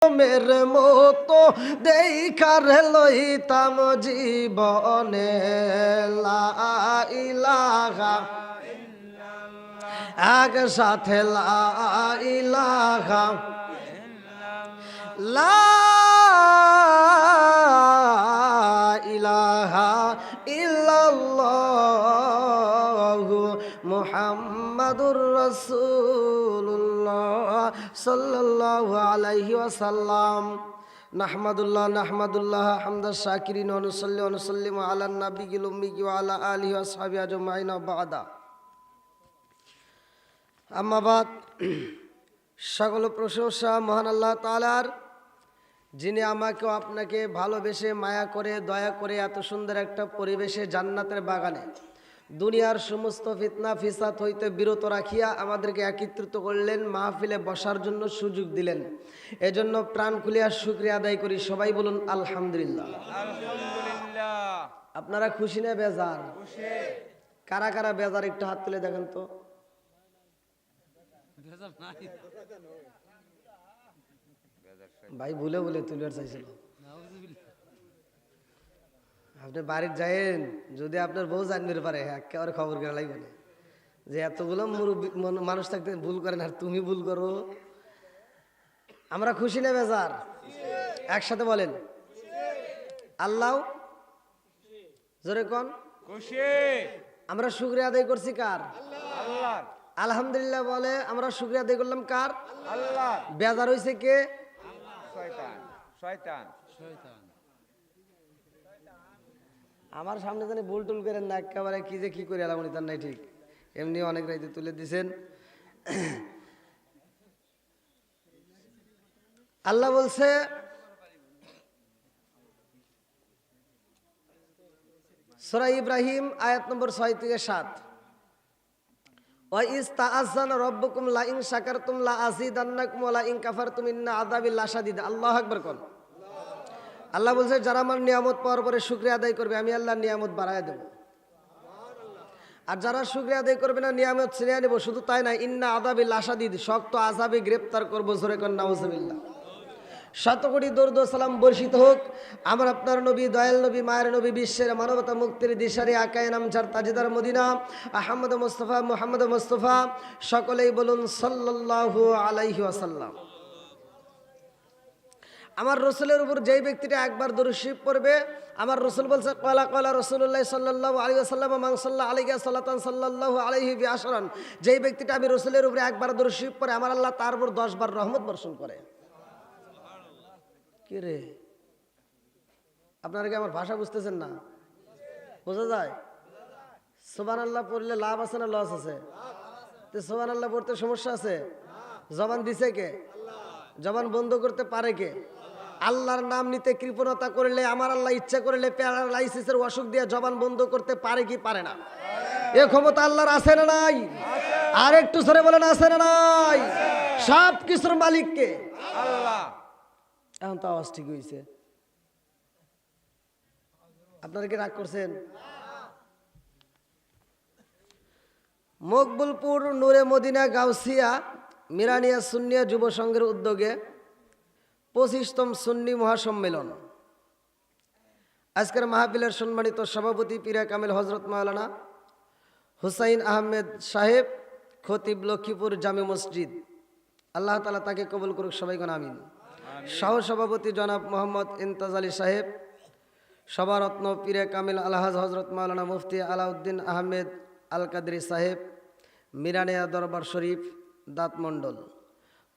মেরে মতো দেখার লইতাম জীবনে লা ইলাহা এক সাথে লা ইলাহা লা ইলাহা ইল্লাল্লাহু মুহাম্মাদুর রাসূলুল্লাহ সাল্লাল্লাহু আলাইহি ওয়াসাল্লাম। নাহমাদুল্লাহ হামদা শাকিরিন ওয়া নুসাল্লি ওয়া নুসাল্লিমু আলা নাবিয়িল উম্মি ওয়া আলা আলিহি ওয়া সাহবিহি আজমাইন ওয়া বা'দা। আম্মা বাদ, সকল প্রশংসা মহান আল্লাহ তাআলার, যিনি আমাকে আপনাকে ভালোবেসে মায়া করে দয়া করে এত সুন্দর একটা পরিবেশে জান্নাতের বাগানে দুনিয়ার সমস্ত ফিতনা ফিসাদ হইতে বিরত রাখিয়া আমাদেরকে একত্রিত করলেন, মাহফিলে বসার জন্য সুযোগ দিলেন। এজন্য প্রাণ খুলিয়া শুকরিয়া আদায় করি। সবাই বলুন আলহামদুলিল্লাহ। আপনারা খুশি না বেজার? কারা কারা বেজার একটু হাত তুলে দেখেন তো। ভাই ভুলে ভুলে তুলিয়ার চাইছিল। আপনি বাড়ির যাইেন, যদি আপনার বউ জানতে পারে একেবারে খবর করা লাগবে না যে এতগুলো মানুষ থাকতে ভুল করেন আর তুমি ভুল করো। আমরা খুশি না বেজার? একসাথে বলেন আল্লাহ জোরে কোন খুশি। আমরা শুকরিয়া আদায় করছি কার? আল্লাহ। আলহামদুলিল্লাহ বলে আমরা শুকরিয়া আদায় করলাম কার? আল্লাহ। বেজার হইছে কে? শয়তান। শয়তান শয়তান আমার সামনে জানি ভুল টুল করেন না, একেবারে কি যে কি করে এলাম তার নাই ঠিক। এমনি অনেক রাইতে তুলে দিছেন। আল্লাহ বলছে সূরা ইব্রাহিম আয়াত নম্বর 6 থেকে 7, ওয়া ইজ তাআযানা রাব্বুকুম লা ইন শাকারতুম লা আযীদান্নাকুম ওয়া লা ইন কাফারতুম ইন্না আযাবি লাশাদীদ। আল্লাহু আকবার কোন। আল্লাহ বলছে যারা আমার নিয়ামত পাওয়ার পরে শুকরিয়া আদায় করবে আমি আল্লাহ নিয়ামত বাড়ায় দেব, আর যারা শুকরিয়া আদায় করবে না নিয়ামত ছিনিয়ে নেব। শুধু তাই না, ইন্না আযাবি লাশাদীদ, শক্ত আযাবে গ্রেফতার করব। জোরে কোন নাউজুবিল্লাহ। শতকোটি দরুদ ও সালাম বর্ষিত হোক আমার আপনার নবী, দয়াল নবী, মায়ের নবী, বিশ্বের মানবতা মুক্তির দিশারি আকায়ে নামজার তাজদার মদিনা আহমদ মুস্তাফা মুহাম্মদ মুস্তাফা, সকলেই বলুন সাল্লাল্লাহু আলাইহি ওয়াসাল্লাম। আমার রসুলের উপর যেই ব্যক্তিটা একবার দরুদ শরীফ পড়বে, আমার রসুল বলছে ক্বালা ক্বালা রাসূলুল্লাহ সাল্লাল্লাহু আলাইহি ওয়াসাল্লাম মান সাল্লা আলাইহি সাল্লাতান সাল্লাল্লাহু আলাইহি বিআশরান, যেই ব্যক্তিটা আমি রসুলের উপরে একবার দরুদ শরীফ পড়ে আমার আল্লাহ তার উপর 10 বার রহমত বর্ষণ করে। কি রে, আপনারা কি আমার ভাষা বুঝতেছেন না? বোঝা যায়? সুবহানাল্লাহ পড়লে লাভ আছে না লস আছে? তো সুবহানাল্লাহ পড়তে সমস্যা আছে? জবান দিছে কে? জবান বন্ধ করতে পারে কে? আল্লাহর নাম নিতে কৃপণতা করলে আমার আল্লাহ ইচ্ছা করলে প্যারালাইসিসের অসুখ দিয়ে জবান বন্ধ করতে পারে কি পারে না? এ ক্ষমতা আল্লাহর আছে না নাই? আর একটু সরে বলেন আছে না নাই? সব কিছুর মালিক কে? আল্লাহ। এখন তো আওয়াজ ঠিক হয়েছে। আপনারা কি রাগ করছেন? মকবুলপুর নূরে মদিনা গাউসিয়া মিরানিয়া সুন্নিয়া যুব সংঘের উদ্যোগে 25তম সুন্নি মহাসম্মেলন। আজকের মাহফিলের সম্মানিত সভাপতি পীরে কামিল হযরত মাওলানা হুসাইন আহমেদ সাহেব, খতিব লক্ষ্মীপুর জামে মসজিদ, আল্লাহ তাআলা তাকে কবুল করুক, সবাই কোন আমিন। সহ সভাপতি জনাব মোহাম্মদ ইমতাজ আলী সাহেব, সভারত্ন পীরে কামিল আলহাজ হযরত মাওলানা মুফতি আলাউদ্দিন আহমেদ আল কাদরি সাহেব, মিরানিয়া দরবার শরীফ দাঁতমণ্ডল।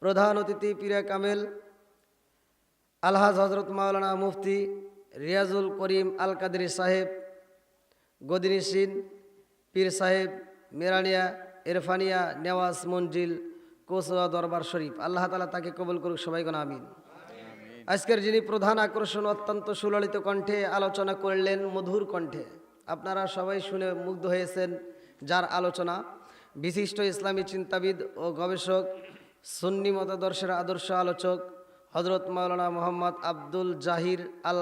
প্রধান অতিথি পীরে কামিল আলহাজ হযরত মাওলানা মুফতি রিয়াজুল করিম আল কাদরি সাহেব, গদিনিসিন পীর সাহেব, মিরানিয়া ইরফানিয়া নেওয়াজ মঞ্জিল কোসোয়া দরবার শরীফ, আল্লাহ তাআলা তাকে কবুল করুক, সবাই কোন আমিন। আজকের যিনি প্রধান আকর্ষণ, অত্যন্ত সুললিত কণ্ঠে আলোচনা করলেন, মধুর কণ্ঠে আপনারা সবাই শুনে মুগ্ধ হয়েছেন, যার আলোচনা বিশিষ্ট ইসলামী চিন্তাবিদ ও গবেষক, সুন্নি মতাদর্শের আদর্শ আলোচক হযরত মাওলানা মোহাম্মদ আব্দুল জাহির আল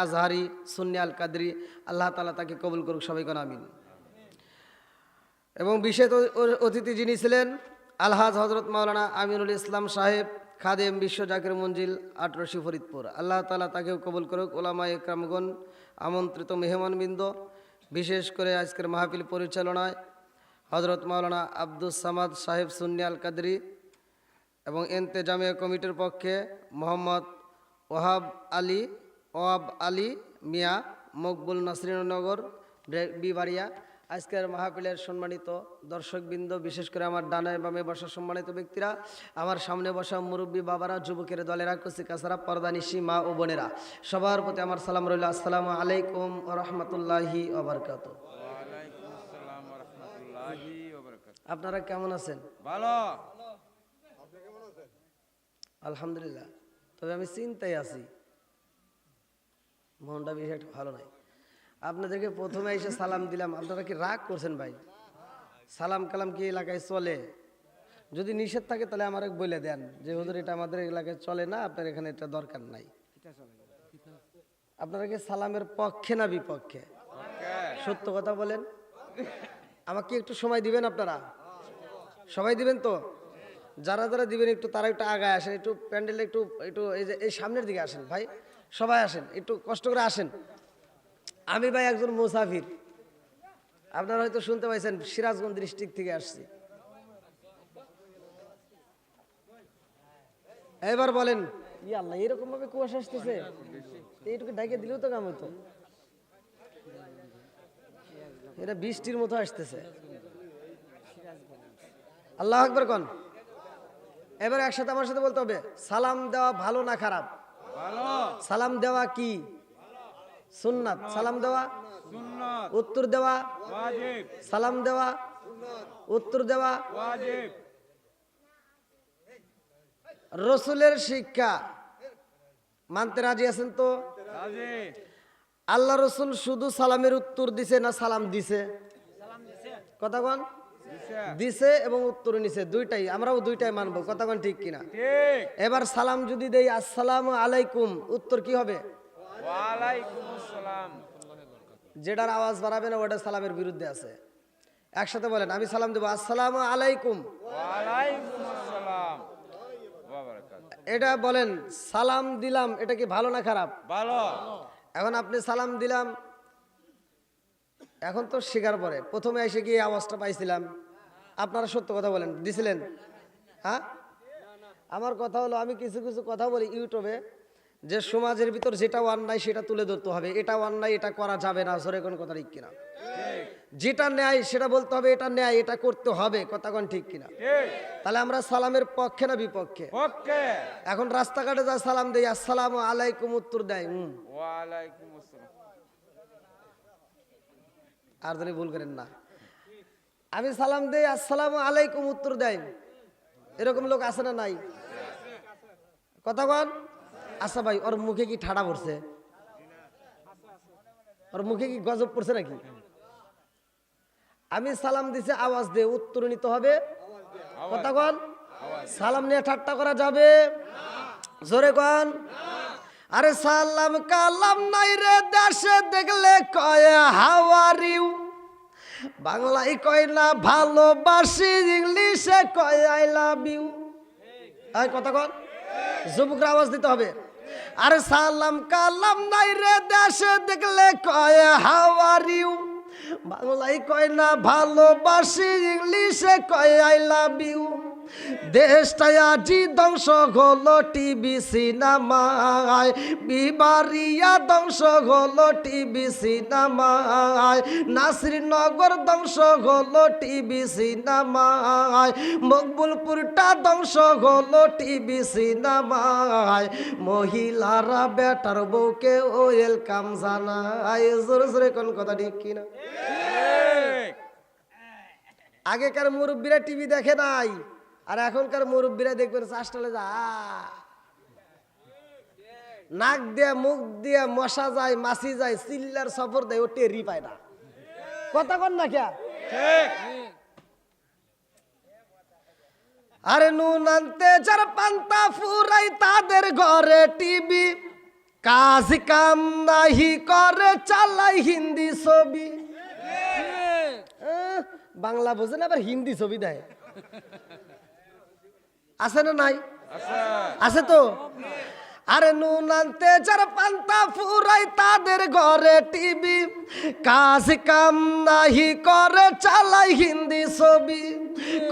আজহারি সুন্নি আল কাদরি, আল্লাহ তাআলা তাকে কবুল করুক, সবাই কোন আমিন। এবং বিশেষ অতিথি যিনি ছিলেন আলহাজ হযরত মাওলানা আমিনুল ইসলাম সাহেব, খাদেম বিশ্ব জাকির মঞ্জিল 18 ফরিদপুর। আল্লাহ তাআলা তাকেও কবুল করুক। ওলামায়ে কেরামগণ, আমন্ত্রিত মেহমানবৃন্দ, বিশেষ করে আজকের মাহফিল পরিচালনায় হযরত মাওলানা আব্দুস সামাদ সাহেব সুন্নি আল কাদরি এবং ইন্তেজামিয়া কমিটির পক্ষে মোহাম্মদ ওহাব আলী মিয়া, মকবুল নাসরিনগর বিবাড়িয়া। আজকের মাহফিলের সম্মানিত দর্শকবৃন্দ, বিশেষ করে আমার ডানায় বামে বসা সম্মানিত ব্যক্তিরা, আমার সামনে বসা মুরব্বী বাবারা, যুবকের দলেরা, কচি কাছারা, পর্দানিশি মা ও বোনেরা, সবার প্রতি আমার সালাম রইল। আসসালামু আলাইকুম ওয়া রাহমাতুল্লাহি ওয়া বারাকাতুহু। আপনারা কেমন আছেন? ভালো। আলহামদুলিল্লাহ। তবে আমি চিন্তায় আছি, মনটা বেশি একটা ভালো নাই। আপনাদেরকে প্রথমে এসে সালাম দিলাম, আপনারা কি রাগ করছেন ভাই? সালাম কালাম কি এলাকায় চলে? যদি নিষেধ থাকে তাহলে আমার বলে দেন যে হুজুর এটা আমাদের এলাকায় চলে না, আপনার এখানে এটা দরকার নাই। আপনারা কি সালামের পক্ষে না বিপক্ষে? সত্য কথা বলেন। আমাকে একটু সময় দিবেন আপনারা? সবাই দিবেন তো? যারা যারা দিবেন একটু তারা একটু আগায় আসেন, একটু প্যান্ডেলে একটু একটু এই যে এই সামনের দিকে আসেন ভাই, সবাই আসেন, একটু কষ্ট করে আসেন। আমি ভাই একজন মুসাফির, আপনারা হয়তো শুনতে পাইছেন সিরাজগঞ্জ ডিস্ট্রিক্ট থেকে আসছি। এবার বলেন, ই আল্লাহ, এরকম ভাবে কুয়াশা আসতেছে, এইটুকু ডাকে দিলেও তো কাম হতো। এটা বৃষ্টির মতো আসতেছে। আল্লাহ আকবার কোন। এবার একসাথে আমার সাথে বলতে হবে, সালাম দেওয়া ভালো না খারাপ? ভালো। সালাম দেওয়া কি সুন্নাত? সালাম দেওয়া সুন্নাত। উত্তর দেওয়া ওয়াজিব। সালাম দেওয়া উত্তর দেওয়া ওয়াজিব। রসুলের শিক্ষা মানতে রাজি আছেন তো? রাজি। আল্লাহ রসুল শুধু সালামের উত্তর দিছে না সালাম দিছে? কথা কন। দিছে এবং উত্তর নিছে, দুইটাই। আমরাও দুইটাই মানবো, কথা কন ঠিক কিনা? ঠিক। এবার সালাম যদি দেই আসসালামু আলাইকুম, উত্তর কি হবে? ওয়ালাইকুম আসসালাম। যেটার আওয়াজ বাড়াবে না ওটা সালামের বিরুদ্ধে আছে। একসাথে বলেন, আমি সালাম দেবো আসসালামু আলাইকুম। ওয়ালাইকুম আসসালাম ওয়া বারাকাতুহু। এটা বলেন, সালাম দিলাম, এটা কি ভালো না খারাপ? ভালো। এখন আপনি সালাম দিলাম, এখন তো শিকার পরে প্রথমে এসে গিয়ে আওয়াজটা পাইছিলাম, আপনারা সত্য কথা বলেন, দিছিলেন? হ্যাঁ, আমার কথা হলো, আমি কিছু কিছু কথা বলি ইউটিউবে, যে সমাজের ভিতর যেটা অন্যায় সেটা তুলে ধরতে হবে। এটা অন্যায়, এটা করা যাবে না, জোরে কোন কথা ঠিক কিনা? যেটা ন্যায় সেটা বলতে হবে, এটা ন্যায়, এটা করতে হবে, কথা কোন ঠিক কিনা? ঠিক। তাহলে আমরা সালামের পক্ষে না বিপক্ষে? ওকে। এখন রাস্তাঘাটে যা সালাম দেই আসসালামু আলাইকুম, উত্তর দেয় ওয়ালাইকুম আসসালাম। আর যদি ভুল করেন না, আমি সালাম দেই আসসালামু আলাইকুম, উত্তর দেয়, এরকম লোক আছে না নাই? কথা কন। আচ্ছা ভাই, ওর মুখে কি ঠাডা পড়ছে? ওর মুখে কি গজব পড়ছে নাকি? আমি সালাম দিছে, আওয়াজ দে, উত্তর নিতে হবে, কথা কন। সালাম নিয়ে ঠাট্টা করা যাবে? জোরে কন। আরে সালাম কালাম নাই রে দেশে, দেখলে কয় হাউ আর ইউ, বাংলায় কয় না ভালোবাসি, ইংলিশে কয় আই লাভ ইউ। এই কথা কন, যুবকরা আওয়াজ দিতে হবে। আরে সালাম কালাম নাই রে দেশে, দেখলে কয় হাউ আর ইউ, বাংলায় কয় না ভালোবাসি, ইংলিশে কয় আই লাভ ইউ। দেশটাই আজি ধ্বংস হলো টিভি সিনেমায়, বিবারিয়া ধ্বংস হলো টিভি সিনেমায়, নাসিরনগর ধ্বংস হলো টিভি সিনেমায়, মকবুলপুরটা ধ্বংস হলো টিভি সিনেমায়, মহিলারা বেটার বউকে ওয়েলকাম জানায়। জোরে জোরে কোন কথা ঠিক কিনা? আগেকার মুরব্বীরা টিভি দেখে নাই, আর এখনকার মুরব্বীরা দেখবেন চাষটালে যা নাক দিয়ে মুখ দিয়ে মশা যায়, মাছি যায়, চিল্লার সফর দেয়, ও টেরি পায় না, কথা কন না কে? আরে নুন আনতে যার পান্তা ফুরাই, তাদের ঘরে টিভি, কাজ কাম নাহি করে, চালাই হিন্দি ছবি। বাংলা বোঝে না, আবার হিন্দি ছবি দেয়। আছে না নাই? আছে আছে তো? আরে নুন আনতে যারা পান্তা ফুরাই তাদের ঘরে টিভি, কাজ কাম নাহি করে চালাই হিন্দি ছবি,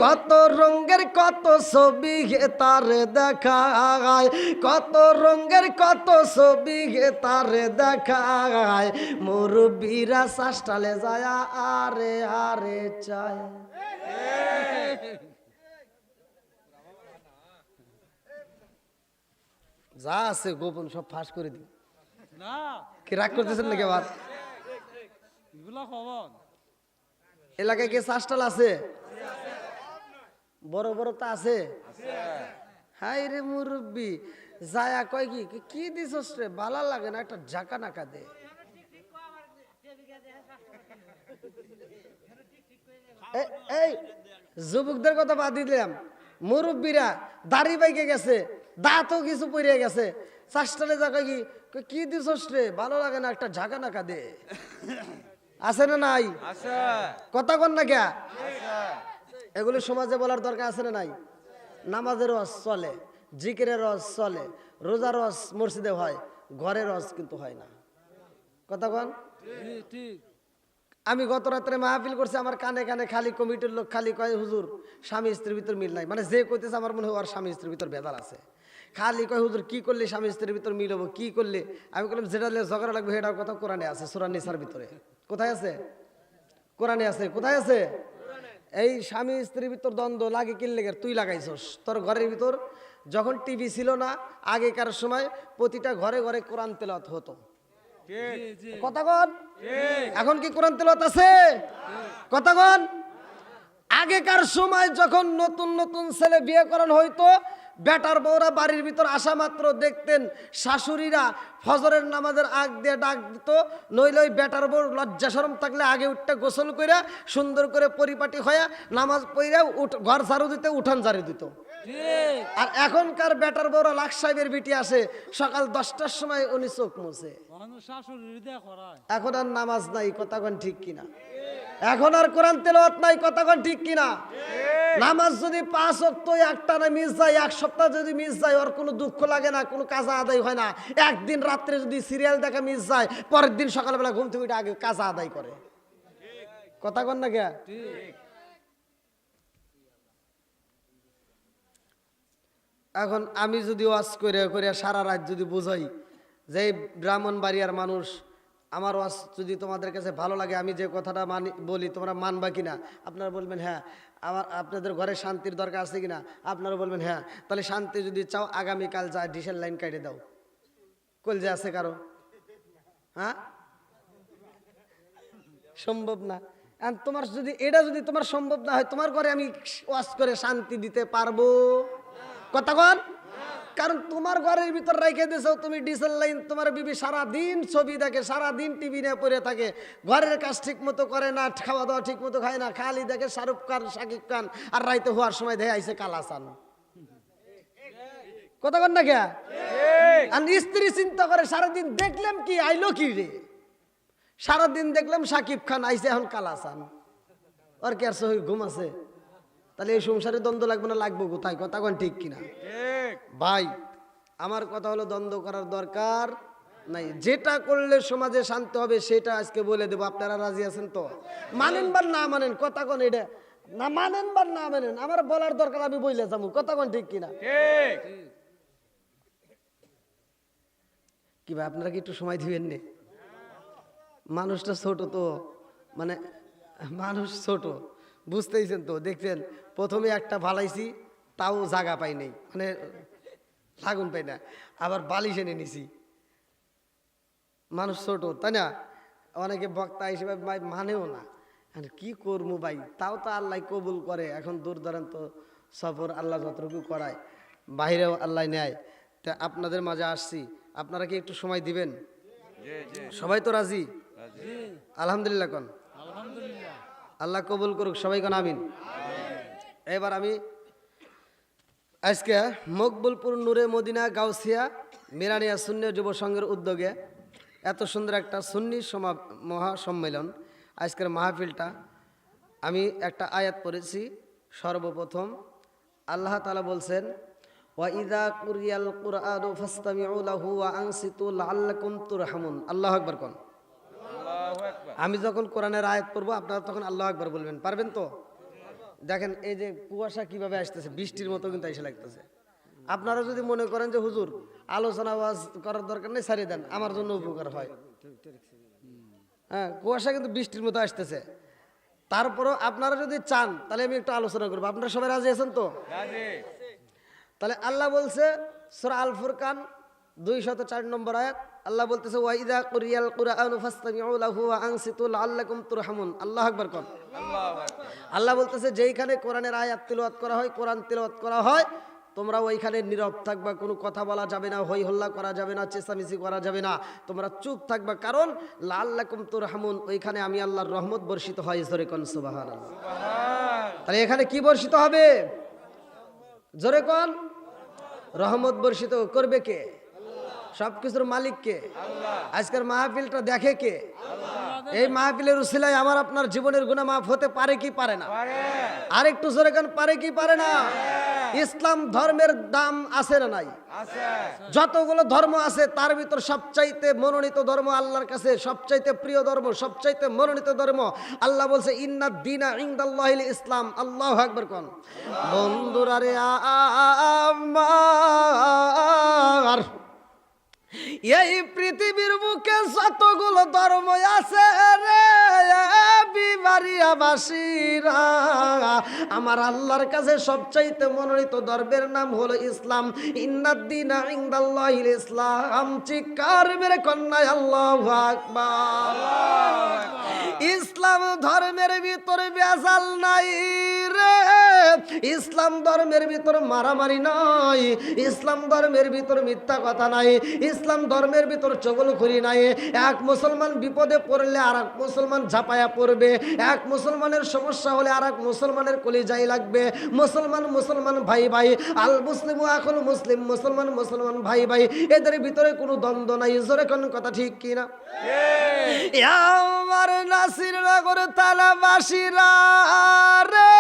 কত রঙের কত ছবি হে তারে দেখায়, কত রঙের কত ছবি হে তারে দেখায়, মুরব্বীরা শাসটালে যায় আরে আরে চায়। যা আছে গোপন সব ফাঁস করে দিই। না কি রাগ করতেছেন নাকি আবার? এগুলা খবর এলাকায় কে চাষটাল আছে? বড় বড় তা আছে? হাই রে মুরব্বি যায়া কয় কি কি দিছস রে, ভালো লাগে না, একটা ঝাঁকা নাকা দে। এই যুবকদের কথা বাদ দিলাম, মুরব্বীরা দাড়ি বাইকে গেছে, দাঁতও কিছু পড়ে গেছে, চাষটালে যা কয় কি কি দিছস রে, ভালো লাগে না, একটা ঝাঁকা নাকা দে। আছে না নাই? আছে কথা কন না কে? আছে এগুলো সমাজে বলার দরকার আছে না নাই? নামাজের রস চলে, জিকিরের রস চলে, রোজার রস মসজিদে হয়, ঘরের রস কিন্তু হয় না। কথা কন? ঠিক আমি গত রাত্রে মাহফিল করছি, আমার কানে কানে খালি কমিটির লোক খালি কয় হুজুর স্বামী স্ত্রীর ভিতর মিল নাই, মানে যে কইতেছে আমার মনে হয় ওর স্বামী স্ত্রীর ভিতর ভেজাল আছে। খালি কয় হুজুর কি করলে স্বামী স্ত্রীর ভিতর মিল হবো, কি করলে? আমি বললাম যেটা ঝগড়া লাগবে সেটার কথা কোরআনে আছে, সূরা নিসার ভিতরে। কোথায় আছে? কোরআনে আছে। কোথায় আছে? এই স্বামী স্ত্রীর ভিতর দ্বন্দ্ব লাগে কি লেগে? তুই লাগাইছস তোর ঘরের ভিতর। যখন টিভি ছিল না আগেকার সময় প্রতিটা ঘরে ঘরে কোরআন তেলাওয়াত হতো। ঠিক কথা কন? ঠিক এখন কি কোরআন তেলাওয়াত আছে? কথা কন? আগেকার সময় যখন নতুন নতুন ছেলে বিয়ে করানো হইতো, বেটার বউরা বাড়ির ভিতর আসা মাত্র দেখতেন শাশুড়িরা ফজরের নামাজের আগ দিয়ে ডাক দিত, নইলে ওই বেটার বউ লজ্জা শরম থাকলে আগে উঠতে গোসল কইরা সুন্দর করে পরিপাটি হইয়া নামাজ পড়িয়া ঘর ঝাড়ু দিতে, উঠান ঝাড়ু দিত। ঠিক আর এখনকার বেটার বউরা লাখ সাহেবের বিটি আসে সকাল 10টার সময় উনি চোখ মুছে। মানুষ শাশুড়ি দেয়া করায় এখন আর নামাজ নাই, কথা কন ঠিক কিনা? এখন আর কোরআন তেলাওয়াত নাই, কথা কন ঠিক কিনা? নামাজ যদি 5 ওয়াক্ত একটা না মিস যায়, এক সপ্তাহ যদি মিস যায়, ওর কোনো দুঃখ লাগে না, কোনো কাজা আদায় হয় না। একদিন রাত্রে যদি সিরিয়াল দেখা মিস যায়, পরের দিন সকালবেলা ঘুম থেকে উঠে আগে কাজা আদায় করে। কথা কন না কে? ঠিক এখন আমি যদি ওয়াজ করে করে সারা রাত যদি বুঝাই যে এই ব্রাহ্মণবাড়িয়ার মানুষ, আমার ওয়াজ যদি তোমাদের কাছে ভালো লাগে, আমি যে কথাটা মানি বলি তোমরা মানবা কিনা? আপনারা বলবেন হ্যাঁ। আপনাদের ঘরে শান্তির দরকার আছে কিনা? আপনারা বলবেন হ্যাঁ। তাহলে শান্তি যদি চাও আগামীকাল যা ডিশের লাইন কাটে দাও। কলজে আছে কারো? হ্যাঁ, সম্ভব না। আর তোমার যদি এটা যদি তোমার সম্ভব না হয়, তোমার ঘরে আমি ওয়াজ করে শান্তি দিতে পারবো? কথা কন? কারণ তোমার ঘরের ভিতর রেখে দিয়েছো তুমি ডিজেল লাইন, তোমার বিবি সারাদিন ছবি দেখে, সারাদিন টিভি নিয়ে পড়ে থাকে, ঘরের কাজ ঠিক মতো করে না, খাওয়া দাওয়া ঠিক মতো খায় না, খালি দেখে শাহরুখ খান, শাকিব খান, আর রাইতে হওয়ার সময় দেখে আইসে কালাসান। কথা কন না কে? আর স্ত্রী চিন্তা করে সারাদিন দেখলাম কি আইলো কি রে, সারাদিন দেখলাম শাকিব খান আইসে এখন কালাসান, আর কি আর সহি ঘুম আছে? তাহলে এই সংসারে দ্বন্দ্ব লাগবে না, লাগবো কোথায়? কথা কন ঠিক কিনা? ঠিক ভাই আমার কথা হলো দ্বন্দ্ব করার দরকার নাই। যেটা করলে সমাজে শান্তি হবে সেটা আজকে বলে দেবো। আপনারা রাজি আছেন তো? মানেন বা না মানেন, কথা কন? এটা না মানেন বা না মানেন, আমার বলার দরকার, আমি বইলে যাবো। কথা কন ঠিক কিনা? ঠিক কি ভাই আপনারা কি একটু সময় দিবেন নে? মানুষটা ছোট তো, মানে মানুষ ছোট, বুঝতেইছেন তো? দেখছেন প্রথমে একটা ভালাইছি, তাও জায়গা পাই নাই, মানে লাগুন পাই না, আবার বালিশ এনে নিছি। মানুষ ছোট, তাই না? অনেকে বক্তা হিসেবে মানেও না। আর কি করবো ভাই, তাও তো আল্লাহ কবুল করে। এখন দূর দূরান্ত সফর আল্লাহ যতটুকু করায়, বাইরেও আল্লাহ নেয়। তা আপনাদের মাঝে আসছি, আপনারা কি একটু সময় দিবেন? জি জি সবাই তো রাজি? আলহামদুলিল্লাহ কন। আলহামদুলিল্লাহ আল্লাহ কবুল করুক, সবাই কন আমিন। এবার আমি আজকে মকবুলপুর নূরে মদিনা গাউসিয়া মিরানিয়া সুন্নি যুব সংঘের উদ্যোগে এত সুন্দর একটা সুন্নি মহাসম্মেলন, আজকের মাহফিলটা আমি একটা আয়াত পড়েছি। সর্বপ্রথম আল্লাহ তাআলা বলছেন, ওয়াইদা কুরিয়াল কুরআনু ফাসতামিউ লাহু ওয়া আনসিতু লাআল্লাকুম তুরহামুন। আল্লাহু আকবার কোন। আল্লাহু আকবার। আমি যখন কোরআনের আয়াত পড়বো আপনারা তখন আল্লাহু আকবার বলবেন, পারবেন তো? দেখেন এই যে কুয়াশা কিভাবে আসতেছে, বৃষ্টির মতো কিন্তু এসে লাগতেছে। আপনারা যদি মনে করেন যে হুজুর আলোচনা ওয়াজ করার দরকার নেই, ছাড়িয়ে দেন, আমার জন্য উপকার হয়। হ্যাঁ, কুয়াশা কিন্তু বৃষ্টির মতো আসতেছে। তারপরও আপনারা যদি চান তাহলে আমি একটু আলোচনা করবো। আপনারা সবাই রাজি আছেন তো? রাজি। তাহলে আল্লাহ বলছে সূরা আল ফুরকান 204 নম্বর আয়াত, আল্লাহ বলতেছে ওয়াইদা কুরিয়াল কুরআনু ফাসতামিউ লাহু ওয়া আনসিতু লাআল্লাকুম তুরহামুন। আল্লাহু আকবার কোন। আল্লাহু আকবার। আল্লাহ বলতেছে যেইখানে কোরআনের আয়াত তিলাওয়াত করা হয়, কোরআন তিলাওয়াত করা হয়, তোমরা ওইখানে নীরব থাকবা, কোনো কথা বলা যাবে না, হই হল্লা করা যাবে না, চেঁচামেচি করা যাবে না, তোমরা চুপ থাকবা, কারণ লাআল্লাকুম তুরহামুন, ওইখানে আমি আল্লাহর রহমত বর্ষিত হয়। জোরে কোন সুবহানাল্লাহ। সুবহান। তাহলে এখানে কি বর্ষিত হবে? জোরে কোন। রহমত বর্ষিত করবে কে? সবকিছুর মালিক কে? আজকের মাহফিলটা দেখে কে? এই মাহফিলের উসিলায় আমার আপনার জীবনের গুনাহ মাফ হতে পারে কি পারে না? পারে। আর একটু জোরে কোন, পারে কি পারে না? ইসলাম ধর্মের দাম আছে না নাই? আছে। যতগুলো ধর্ম আছে তার ভিতর সবচাইতে মনোনীত ধর্ম আল্লাহর কাছে, সবচাইতে প্রিয় ধর্ম, সবচাইতে মনোনীত ধর্ম, আল্লাহ বলছে ইন্নাদ দীনা ইনদাল্লাহিল ইসলাম। আল্লাহু আকবার কোন। বন্ধুরা রে আমার, এই পৃথিবীর বুকে যতগুলো ধর্ম আছে রে বিবারিয়াবাসীরা, আমার আল্লাহর কাছে সবচাইতে মনোনীত ধর্মের নাম হলো ইসলাম। ইন্নাদ্দীনা ইনদাল্লাহিল ইসলাম। চিৎকার মেরে কন্যা আল্লাহু আকবার। ইসলাম ধর্মের ভিতরে ভেজাল নাই রে, ইসলাম ধর্মের ভিতর মারামারি নাই, ইসলাম ধর্মের ভিতর মিথ্যা কথা নাই, ইসলাম ধর্মের ভিতর চগলখড়ি নাই। এক মুসলমান বিপদে পড়লে আর এক মুসলমান ঝাঁপায়া পড়বে, এক মুসলমানের সমস্যা হলে আর এক মুসলমানের কলিজায় লাগবে। মুসলমান মুসলমান ভাই ভাই, আল মুসলিম এখন মুসলিম, মুসলমান মুসলমান ভাই ভাই, এদের ভিতরে কোনো দ্বন্দ্ব নাই। জোরে কোন কথা ঠিক কিনা? আমার নাসির নগর তালাবাসীরা রে,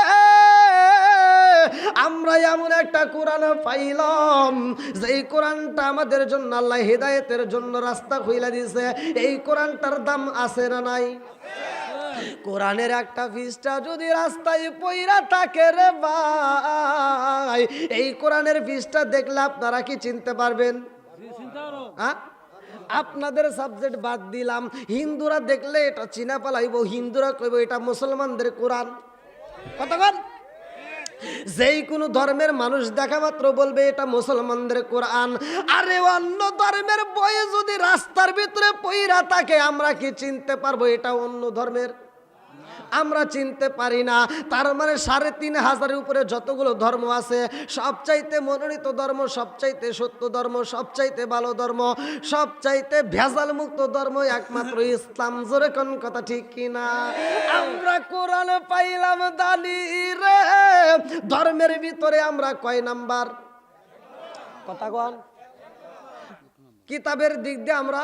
আমরা এমন একটা কোরআন পাইলাম যেই কোরআনটা আমাদের জন্য আল্লাহ হেদায়েতের জন্য রাস্তা খুইলা দিয়েছে। এই কোরআনটার দাম আছে না নাই? কোরআনের একটা পৃষ্ঠা যদি রাস্তায় পইরা থাকে রে ভাই, এই কোরআনের পৃষ্ঠা দেখলে আপনারা কি চিনতে পারবেন? চিন্তা করো। হ্যাঁ, আপনাদের সাবজেক্ট বাদ দিলাম, হিন্দুরা দেখলে এটা চিনা পালাইব, হিন্দুরা কইব এটা মুসলমানদের কোরআন। কতক্ষণ? যেই কোনো ধর্মের মানুষ দেখা মাত্র বলবে এটা মুসলমানদের কোরআন। আরে অন্য ধর্মের বই যদি রাস্তার ভিতরে পইরা থাকে, আমরা কি চিনতে পারবো এটা অন্য ধর্মের? আমরা চিনতে পারি না। তার মানে ৩৫০০ উপরে যতগুলো ধর্ম আছে, সবচাইতে মনোনীত ধর্ম, সবচাইতে সত্য ধর্ম, সবচাইতে ভালো ধর্ম, সবচাইতে ভেজাল মুক্ত ধর্ম একমাত্র ইসলাম। জোরে কোন কথা ঠিক কিনা? আমরা কোরআন পাইলাম দানি রে, ধর্মের ভিতরে আমরা কয় নাম্বার? কথা কন। কিতাবের দিক দিয়ে আমরা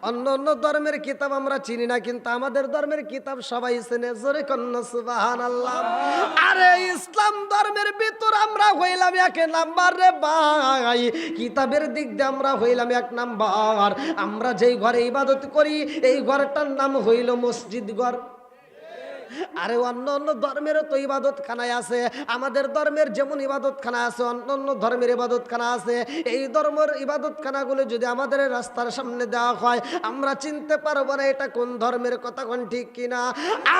অন্য অন্য ধর্মের কিতাব আমরা চিনি না, কিন্তু আমাদের ধর্মের কিতাব সবাই চেনে। জোরে কন্যা সুবহানাল্লাহ। আরে ইসলাম ধর্মের ভিতর আমরা হইলাম ১ নাম্বার রে ভাই, কিতাবের দিক দিয়ে আমরা হইলাম ১ নাম্বার। আমরা যেই ঘরে ইবাদত করি এই ঘরটার নাম হইল মসজিদ ঘর। আরে অন্য অন্য ধর্মেরও তো ইবাদত খানায় আছে, আমাদের ধর্মের যেমন ইবাদত খানা আছে অন্য অন্য ধর্মের ইবাদত খানা আছে। এই ধর্মের ইবাদত খানাগুলো যদি আমাদের রাস্তার সামনে দেওয়া হয়, আমরা চিনতে পারবো না এটা কোন ধর্মের। কথা কোন ঠিক কিনা?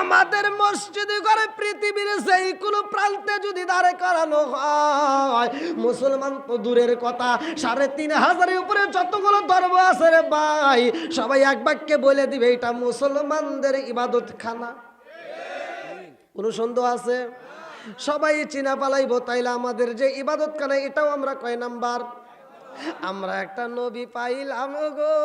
আমাদের মসজিদ ঘরে পৃথিবীর যেই কোনো প্রান্তে যদি দাঁড়ে করানো হয়, মুসলমান তো দূরের কথা, ৩৫০০ উপরে যতগুলো ধর্ম আছে রে ভাই, সবাই এক বাক্যে বলে দিবে এটা মুসলমানদের ইবাদত খানা। কোনো সন্দেহ আছে? সবাই চিনা পালাইব। তাইলে আমাদের যে ইবাদত খানা এটাও আমরা কয় নাম্বার? আমরা একটা নবী পাইলাম গো,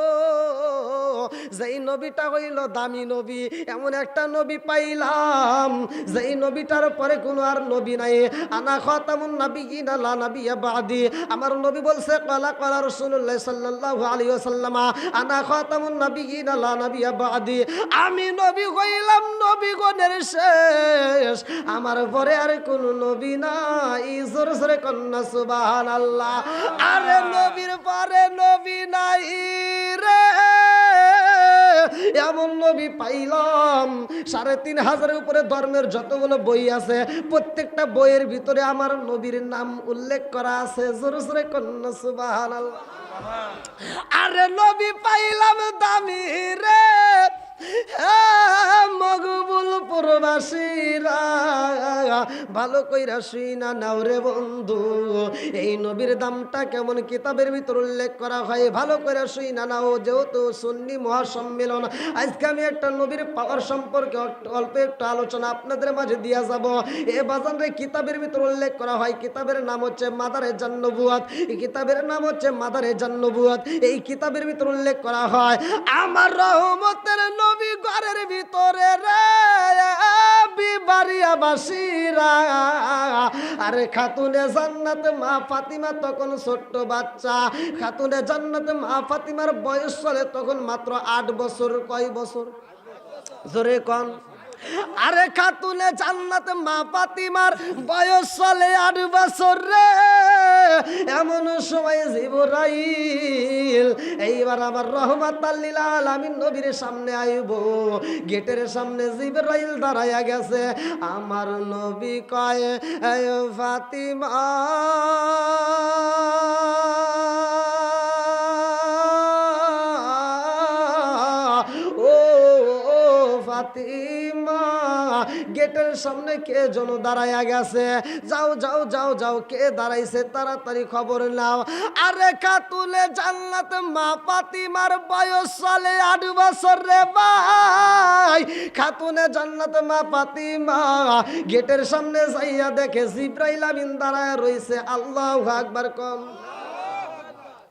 যেই নবীটা হইল দামি নবী। এমন একটা নবী পাইলাম যেই নবীটার পরে কোনো আর নবী নাই। আনা খাতামুন নাবিয়্যিন লা নাবিয়্যা বাদি। আমার নবী বলছে ক্বালা ক্বালা রাসূলুল্লাহ সাল্লাল্লাহু আলাইহি ওয়াসাল্লাম আনা খাতামুন নাবিয়্যিন লা নাবিয়্যা বাদি। আমি নবী হইলাম নবীগণের শেষ, আমার পরে আর কোনো নবী নাই। জোরে জোরে কন্যা সুবহানাল্লাহ। আরে নবীর পরে নবী নাই রে, এমন নবী পাইলাম। ৩৫০০ উপরে ধর্মের যতগুলো বই আছে প্রত্যেকটা বইয়ের ভিতরে আমার নবীর নাম উল্লেখ করা আছে। জোরে জোরে কন্যা সুবহানাল্লাহ। আরে নবী পাইলাম দামি রে, মকবুল প্রবাসীরা ভালো কইরা শুইনা নাও রে বন্ধু, এই নবীর দামটা কেমন কিতাবের ভিতর উল্লেখ করা হয়, ভালো কইরা শুইনা নাও। যেহেতু সুন্নি মহাসম্মেলন, আজকে আমি একটা নবীর পাওয়ার সম্পর্কে অল্প একটু আলোচনা আপনাদের মাঝে দিয়া যাব। এ বাজারে কিতাবের ভিতর উল্লেখ করা হয়, কিতাবের নাম হচ্ছে মাদারে জান্নবুয়াত। এই কিতাবের নাম হচ্ছে মাদারে জান্নবুয়াত। এই কিতাবের ভিতর উল্লেখ করা হয় আমার রহমতের নবী ঘরের ভিতরে রে বিবারিয়া বাসিরা। আরে খাতুনে জান্নাত মা ফাতিমা তখন ছোট্ট বাচ্চা। খাতুনে জান্নাত মা ফাতিমার বয়স চলে তখন মাত্র 8 বছর। কয় বছর? জোরে কন। আরে খাতুনে জান্নাত মা ফাতিমার বয়স চলে 8 বছর রে। এমন সময় জিবরাইল এইবার আমার রহমাতাল লিল আলামিন নবীর সামনে আইব। গেটের সামনে জিবরাইল দাঁড়ায়া গেছে। আমার নবী কয় ফাতিমা ফাতিমা, গেটের সামনে কে যেন দাঁড়ায়া গেছে। যাও যাও যাও যাও, কে দাঁড়াইছে তাড়াতাড়ি খবর নাও। আরে খাতুনে জান্নাত মা ফাতিমার বয়স চলে 8 বছর রে ভাই। খাতুনে জান্নাত মা ফাতিমা গেটের সামনে যাইয়া দেখে জিবরাইল আমিন দাঁড়ায় রইছে। আল্লাহু আকবার কম।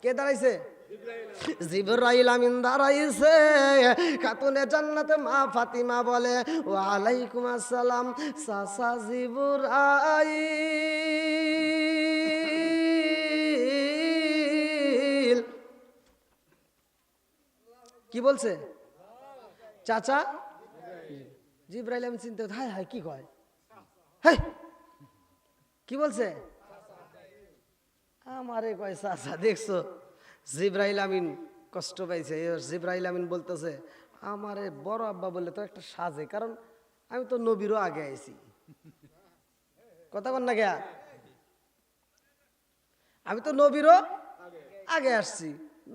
কে দাঁড়াইছে? জিবরাইল আমিন দাঁড়াইছে। খাতুনে জান্নাতে মা ফাতিমা বলে ওয়ালাইকুম আসসালাম চাচা জিবরাইল। কি বলছে? চাচা। জিবরাইল আমিন চিন্তা, হায় হায় কি কয়, হায় কি বলছে? আমারে কয় চাচা। দেখছো জিবরাইল আমিন কষ্ট পাইছে। জিবরাইল আমিন বলতেছে আমারে বড় আব্বা বললে তো একটা সাজে, কারণ আমি তো নবীরও আগে আইছি। কথা বল না গিয়া, আমি তো নবীরও আগে আসছি।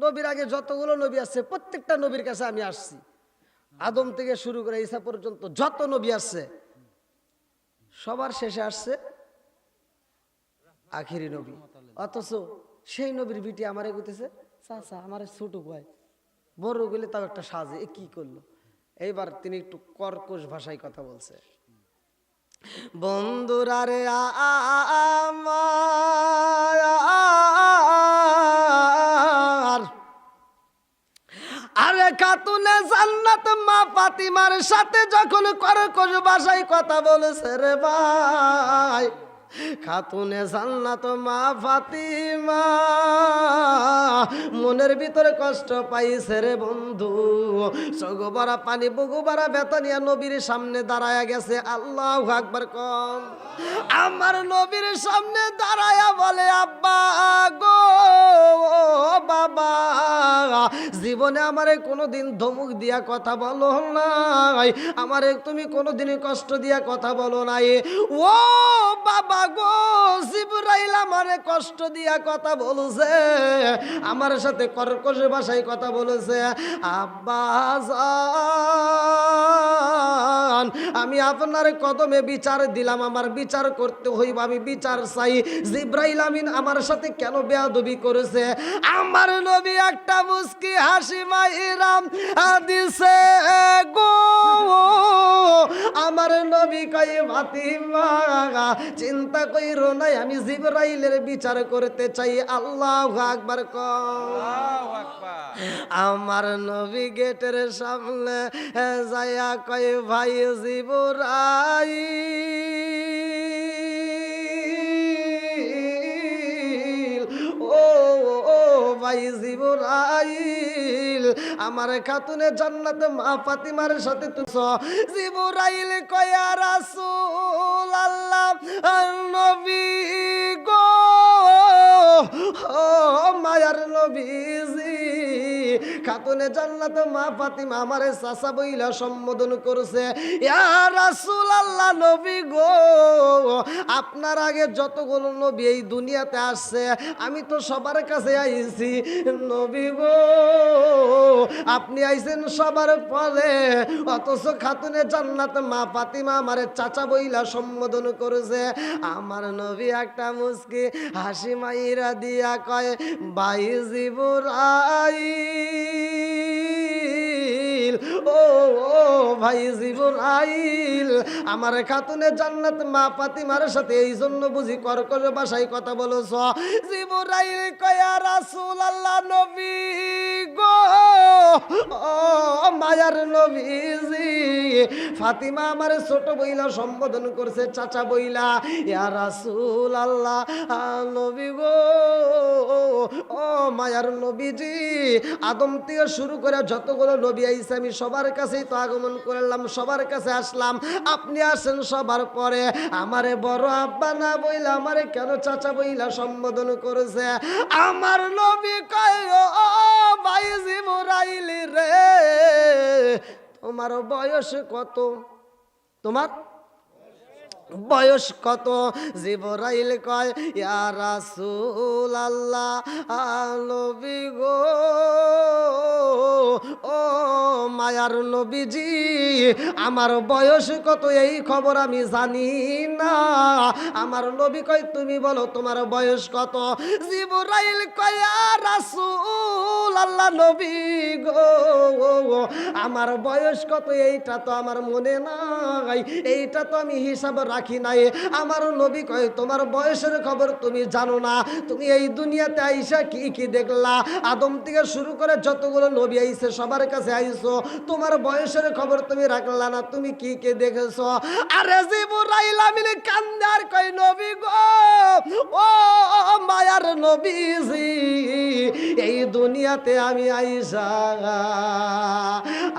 নবীর আগে যতগুলো নবী আসছে প্রত্যেকটা নবীর কাছে আমি আসছি। আদম থেকে শুরু করে ঈসা পর্যন্ত যত নবী আসছে সবার শেষে আসছে আখিরি নবী। অথচ সেই নবীর বিটি আমারে কইতেছে চাচা আমারে ছোট কয়, বড় গেলে তাও একটা সাজে। কি করলো? এইবার তিনি একটু কর্কশ ভাষায় কথা বলছে। বন্ধুরা রে আমার, আরে খাতুনে জান্নাত মা ফাতিমার সাথে যখন কর্কশ ভাষায় কথা বলেছে রে ভাই, খাতুনে জান্নাত মা ফাতিমা মনের ভিতরে কষ্ট পাইছে রে বন্ধু। চোখ ভরা পানি বুকু ভরা ব্যথা নিয়ে নবীর সামনে দাঁড়ায়া গেছে। আল্লাহু আকবার কম। আমার নবীর সামনে দাঁড়ায়া বলে আব্বা গো বাবা, জীবনে আমারে কোনোদিন ধমক দিয়া কথা বলো নাই, আমারে তুমি কোনোদিনই কষ্ট দিয়া কথা বলো নাই। ও বাবা গো, জিবরাইল আমারে কষ্ট দিয়া কথা বলেছে, আমার সাথে কর্কশ ভাষায় কথা বলেছে। আব্বা যান, আমি আপনার কদমে বিচার দিলাম, আমার বিচার করতে হইব, আমি বিচার চাই। জিব্রাইল আমিন আমার সাথে কেন বেয়াদবি করেছে? আমার নবী একটা মুস্কি হাসি মাইরাম দিছে গো। আমার নবী কয় ফাতিমা চিন্তা কইরো না, আমি জিবরাইলের বিচার করতে চাই। আল্লাহু আকবার কও। আল্লাহু আকবার। আমার নবী গেটের সামনে যায়া কয় ভাই জিবরাইল, ও ও ভাই জিবরাইল, আমার খাতুনে জান্নাতে মা ফাতিমার সাথে তুছ। জিবরাইল কয় ইয়া রাসূল আল্লাহ, নবী গো, ও মায়ার নবীজি, খাতুনে জান্নাতে মা ফাতিমা আমারে চাচা বইলা সম্বোধন করছে। ইয়া রাসূলুল্লাহ, নবী গো, আপনার আগে যতগুলো নবী এই দুনিয়াতে আসছে আমি তো সবার কাছে আইছি, নবী গো আপনি আইছেন সবার পরে, অথচ খাতুনে জান্নাতে মা ফাতিমা আমারে চাচা বইলা সম্বোধন করেছে। আমার নবী একটা মুস্কি হাসি মাইরা দিয়া কয় ভাই জিবরাইল, ও ও ভাই জিবরাইল, আমার খাতুনে জান্নাত মা ফাতিমার সাথে এই জন্য বুঝি কর্কশ ভাষায় কথা বলছ? জিবরাইল কয় ইয়া রাসূলুল্লাহ, নবী গো, ও মায়ার নবীজি, ফাতিমা আমার ছোট বইলা সম্বোধন করছে চাচা বইলা। ইয়া রাসূলুল্লাহ, নবী গো, ও মায়ার নবীজি, আদম থেকে শুরু করে যতগুলো নবী আইছে আমি সবার কাছেই তো আগমন করলাম, সবার কাছে আসলাম, আপনি আসেন সবার পরে, আমারে বড় আব্বা না বইলা আমারে কেন চাচা বইলা সম্বোধন করেছে? আমার নবী কয় ও ভাই জিবরাইল রে, তোমার বয়স কত? তোমার বয়স কত? জিবরাইল কয় ইয়া রাসূলুল্লাহ, নবী গো, ও মায়ার নবীজি, আমার বয়স কত এই খবর আমি জানি না। আমার নবী কয় তুমি বলো তোমার বয়স কত? জিবরাইল কয় ইয়া রাসূলুল্লাহ, নবী গো, আমার বয়স কত এইটা তো আমার মনে নাই, এইটা তো আমি হিসাব রাখি নাই। আমার নবী কয় তোমার বয়সের খবর তুমি জানো না, তুমি এই দুনিয়াতে আইসা কি কি দেখলা? আদম থেকে শুরু করে যতগুলো নবী আইছে সবার কাছে আইছো, তোমার বয়সের খবর তুমি রাখলা না, তুমি কি কি দেখেছো? আরে জিবরাইল আমিন কান্দে আর কয় নবী গো, ও মায়ার নবীজি, এই দুনিয়াতে আমি আইসা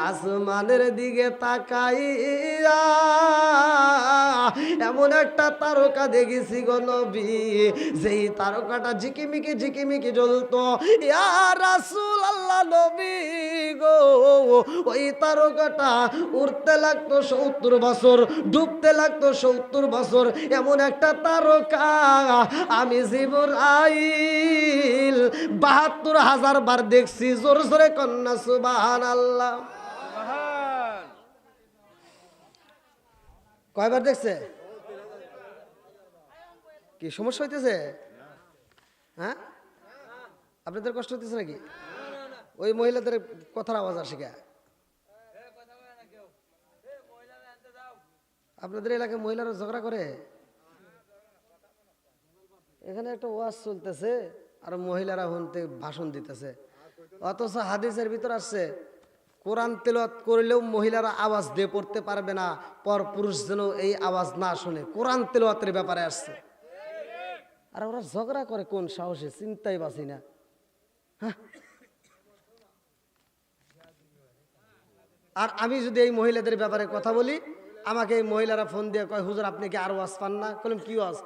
আসমানের দিকে তাকাইয়া এমন একটা তারকা দেখেছি গো নবী, যেই তারকাটা ঝিকিমিকি ঝিকিমিকি জ্বলতো। ইয়া রাসূলুল্লাহ, নবী গো, ওই তারকাটা উড়তে লাগতো 70 বছর, ডুবতে লাগতো 70 বছর, এমন একটা তারকা আমি জিবরাইল ৭২,০০০ বার দেখছি। জোরে জোরে কন্যা সুবহানাল্লাহ। সুবহান। কয়বার দেখছে? কি সমস্যা হইতেছে? হ্যাঁ, আপনাদের কষ্ট হইতেছে নাকি? ওই মহিলাদের কথার আওয়াজ আসে কে? আপনাদের এলাকায় মহিলারা ঝগড়া করে? এখানে একটা ওয়াজ চলতেছে আর মহিলারা হনতে ভাষণ দিতেছে, অথচ হাদিসের ভিতর আসছে কোরআন তেলাওয়াত করলেও মহিলারা আওয়াজ দিয়ে পড়তে পারবে না, পর পুরুষ যেন এই আওয়াজ না শুনে। কোরআন তেলাওয়াতের ব্যাপারে আসছে, আর ওরা ঝগড়া করে কোন সাহসে? চিন্তাই বাঁচি না। হ্যাঁ, আর আমি যদি এই মহিলাদের ব্যাপারে কথা বলি, আমাকে এই মহিলারা ফোন দিয়ে কয় হুজুর আপনি কি আর ওয়াজ পান না? বললাম কি ওয়াজ?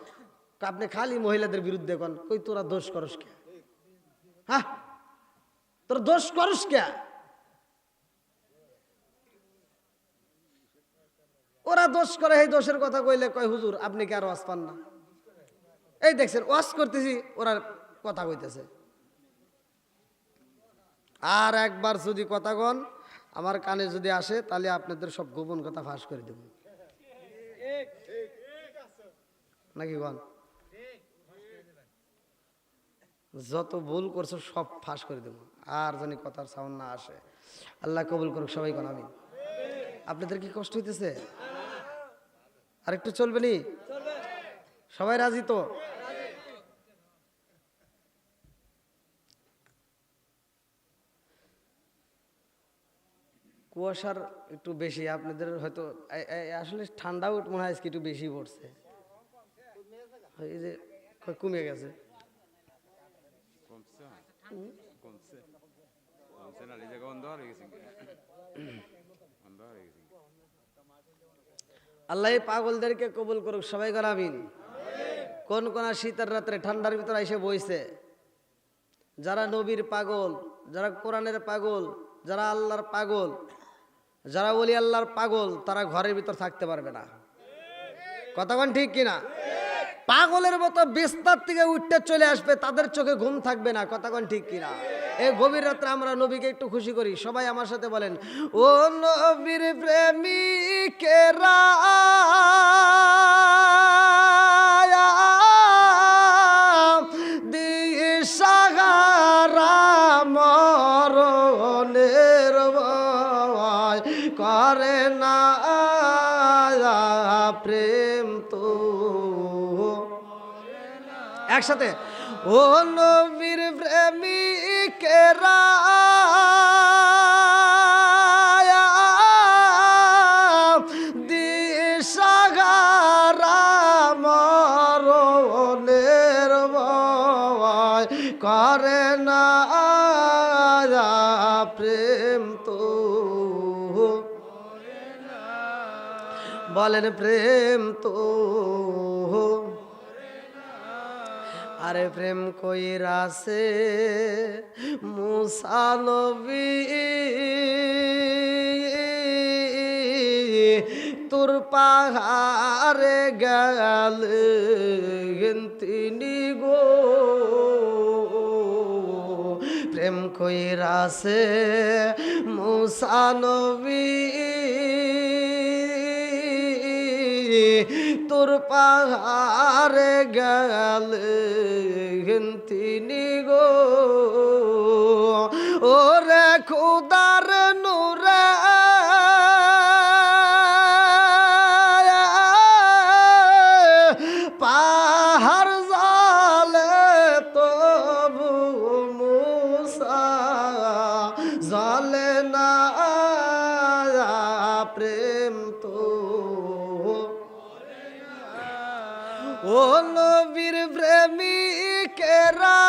আপনি খালি মহিলাদের বিরুদ্ধে কন। কই তোরা দোষ করস কে? হ্যাঁ, তোর দোষ করস কে? ওরা দোষ করে, এই দোষের কথা কইলে কয় হুজুর আপনি কি আর ওয়াজ পান না? এই দেখছেন ওয়াজ করতেছি, ওরা কথা কইতেছে। আর একবার যদি কথা কন আমার কানে যদি আসে তাহলে আপনাদের সব গোপন কথা ফাঁস করে দেব, নাকি বল? যত ভুল করছো সব ফাঁস করে দেব, আর জানি কথার সাউন্ড না আসে। আল্লাহ কবুল করুক, সবাই কোন আমিন। আপনাদের কি কষ্ট হইতেছে? আর একটু চলবে নি? সবাই রাজি তো? কুয়াশার একটু বেশি, আপনাদের হয়তো আসলে ঠান্ডাও মনে হয় আজকে একটু বেশি পড়ছে। এই যে কমে গেছে। কমছে কমছে কমছে না, এই জায়গা বন্ধ হয়ে গেছে, বন্ধ হয়ে গেছে। আল্লাহ এই পাগলদেরকে কবুল করুক, সবাই কোন আমিন। কোন কোন শীতের রাত্রে ঠান্ডার ভিতরে এসে বইছে, যারা নবীর পাগল, যারা কোরআনের পাগল, যারা আল্লাহর পাগল, যারা বলি আল্লাহর পাগল, তারা ঘরের ভিতর থাকতে পারবে না। কতক্ষণ ঠিক কিনা? পাগলের মতো বিস্তার থেকে উঠতে চলে আসবে, তাদের চোখে ঘুম থাকবে না। কতক্ষণ ঠিক কিনা? এই গভীর রাত্রে আমরা নবীকে একটু খুশি করি, সবাই আমার সাথে বলেন, ও নবীর প্রেমিকেরা দিশাহারা মরণের ভয় করে না প্রেম তো। একসাথে, ও নবীর প্রেমিকেরা দিশাহারা মরণের ভয় করে না প্রেম তো। বলেন প্রেম তো। আরে প্রেম কইরাছে মুসা নবী তোর পাহাড়ে গেলেন তিনি গো। প্রেম কইরাছে মুসা নবী তোর পাহাড়ে গেলেন তিনি গো। ওরে খুদার নূরে পাহাড় জালে তবু মুসা জালে না প্রেম তো। ও নবীর প্রেমিকেরা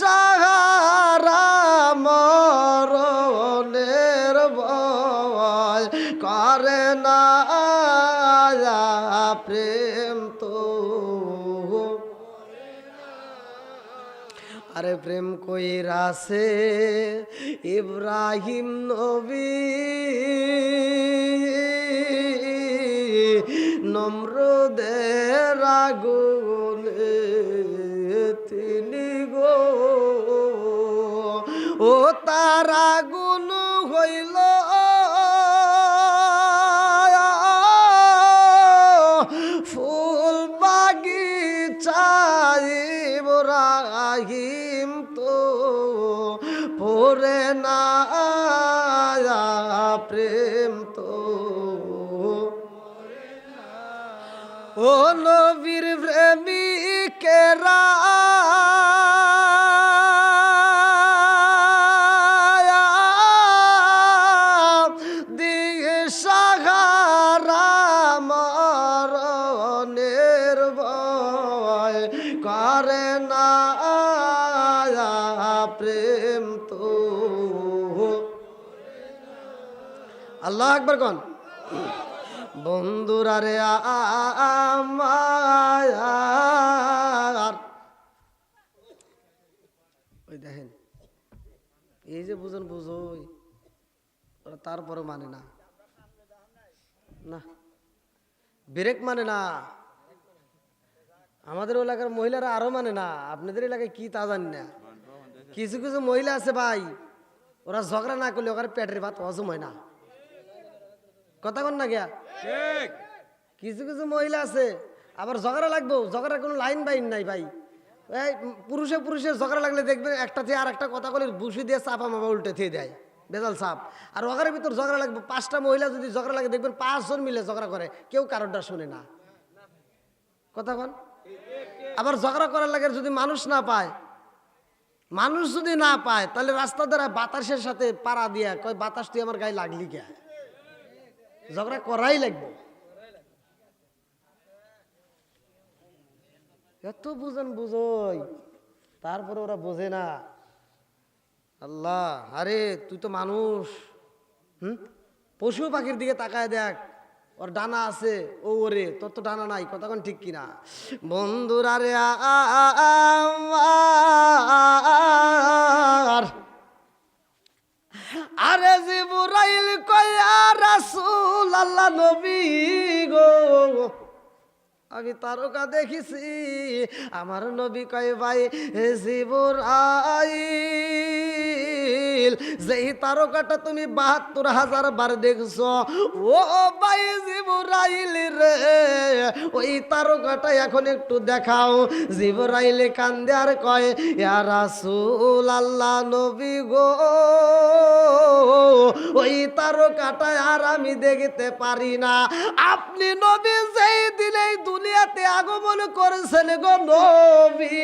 দিশাহারা মরণের ভয় করে না প্রেম তো। আরে প্রেম কইরাছে ইব্রাহিম নবী নমরুদের আগুনে তিনি গো। ও তার আগুন হইল ফুল বাগিচায় ইব্রাহিম তো পড়ে না প্রেম তো। ও নবীর প্রেমিকেরা দিশাহারা মরণের ভয় করে না প্রেম তো। আল্লাহ আকবার কোন। বন্ধুরা রে আমার, ওই দেখেন এই যে বুঝেন বুঝোই, ওরা তারপরে মানে না, না ব্রেক মানে না। আমাদের এলাকার মহিলারা আরো মানে না, আপনাদের এলাকায় কি তা জানি না। কিছু কিছু মহিলা আছে ভাই, ওরা ঝগড়া না করলে ওখানে পেটের ভাত হজম হয় না। কথা কন না গিয়া, ঠিক কিছু কিছু মহিলা আছে আবার ঝগড়া লাগবো, ঝগড়ার কোনো লাইন বাইন নাই ভাই। এই পুরুষে ঝগড়া লাগলে দেখবেন একটা থেকে আর একটা কথা বলে বুসি দিয়ে চাপা মাপা উল্টে থেকে দেয়, বেজাল সাপ। আর ওখানের ভিতর ঝগড়া লাগবে, 5টা মহিলা যদি ঝগড়া লাগে দেখবেন 5 জন মিলে ঝগড়া করে, কেউ কারোরটা শুনে না। কথা কন। আবার ঝগড়া করার লাগে যদি মানুষ না পায়, মানুষ যদি না পায় তাহলে রাস্তা দ্বারা বাতাসের সাথে পাড়া দিয়া কয় বাতাস তুই আমার গায়ে লাগলি কে, ঝগড়া করাই লাগবে। এত বুঝন বুঝই, তারপরে ওরা বোঝে না। আল্লাহ, আরে তুই তো মানুষ, পশু পাখির দিকে তাকায় দেখ, ওর ডানা আছে, ও ওরে তোর তো ডানা নাই। কতক্ষণ ঠিক কিনা বন্ধুরা রে? আরে জিবরাইল কয়া রাসূল আল্লাহ নবী গো, আমি তারকা দেখেছি। আমার নবী কয় ভাই জিবরাইল, যেই তারকাটা তুমি ৭২,০০০ বার দেখছো, ও ভাই জিবরাইল রে, ওই তারকাটা এখন একটু দেখাও। জিবরাইল কান্দে আর কয় ইয়া রাসূল আল্লাহ নবী গো, ওই তারকাটা আর আমি দেখতে পারি না। আপনি নবী যেই দিনেই দুনিয়াতে আগমন করেছেন গো নবী,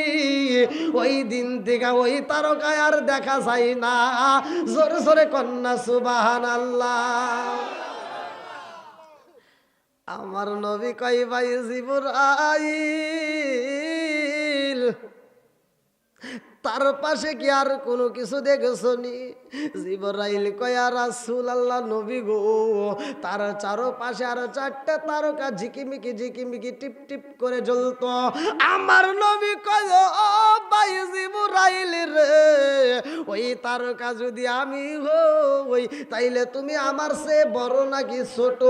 ওই দিন থেকে ওই তারকায় আর দেখা যায় না। জোরে জোরে কন্যা সুবহানাল্লাহ। আমার নবী কই ভাই জিবরাইল, তার পাশে কি আর কোনো কিছু দেখছো নি? জিবরাইল কয়া রাসূল আল্লাহ নবী গো, তার চারপাশে আরো 4টা তারকা ঝিকিমিকি ঝিকিমিকি টিপ টিপ করে জ্বলতো। আমার নবী কয় ও ভাই জিবরাইল রে, ওই তারকা যদি আমি হই তাইলে তুমি আমার চেয়ে বড় নাকি ছোট?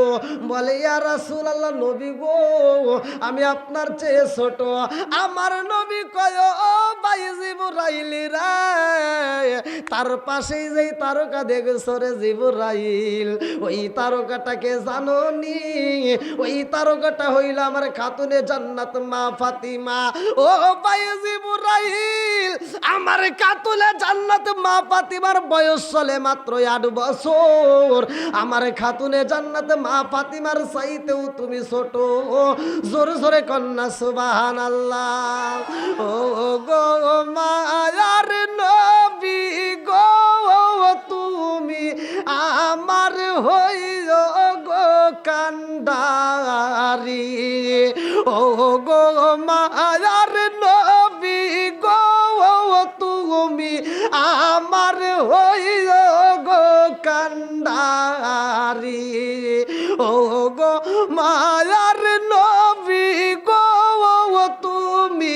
বলে ইয়া রাসূল আল্লাহ নবী গো, আমি আপনার চেয়ে ছোট। আমার নবী কয় ও ভাই জিবরাইল রে, তার পাশেই যেই তারকা দেখছো রে জিবরাইল, ওই তারকাটাকে জানো নি? ওই তারকাটা হইল আমার খাতুনে জান্নাত মা ফাতিমা। ও ভাই জিবরাইল, আমার খাতুনে জান্নাত মা ফাতিমার বয়স চলে মাত্র 8 বছর। আমার খাতুনে জান্নাত মা ফাতিমার চাইতেও তুমি ছোট। জোরে জোরে কন্যা সুবহানাল্লাহ। ও গো মায়ার নবী গো, তুমি আমার হইও গো কান্ডারি। ও গো মায়ার নবী গো, তুমি আমার হইও গো কান্ডারি। ও গো মায়ার নবী গো, তুমি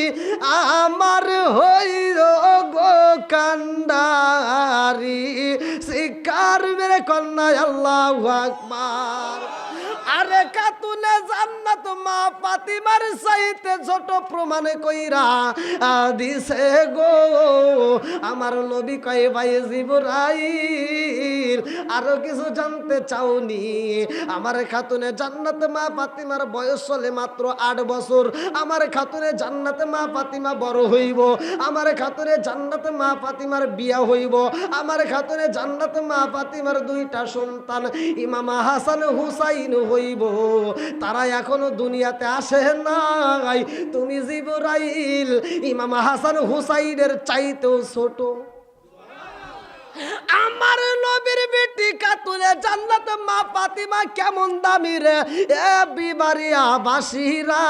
আমার হইও গো কান্ডারি। শিকার মেরে কন্যা আল্লাহু আকবার। আরে খাতুনে জান্নাত মা ফাতিমার চাইতে ছোট প্রমাণ কইরা দিছে গো আমার নবী। কয় ভাই জিবরাইল, আরো কিছু জানতে চাওনি? আমার খাতুনে জান্নাত মা ফাতিমার বয়স চলে মাত্র 8 বছর। আমার খাতুনে জান্নাত মা ফাতিমা বড় হইব, আমার খাতুনে জান্নাত মা ফাতিমার বিয়া হইব, আমার খাতুনে জান্নাত মা ফাতিমার 2টা সন্তান ইমাম হাসান হুসাইন হইব। তারা এখনো দুনিয়াতে আসে নাই। তুমি জিবরাইল ইমাম হাসান হুসাইনের চাইতেও ছোট। আমার নবীর বেটি খাতুনে জান্নাত মা ফাতিমা কেমন দামি রে এ বিবারিয়া বাসীরা।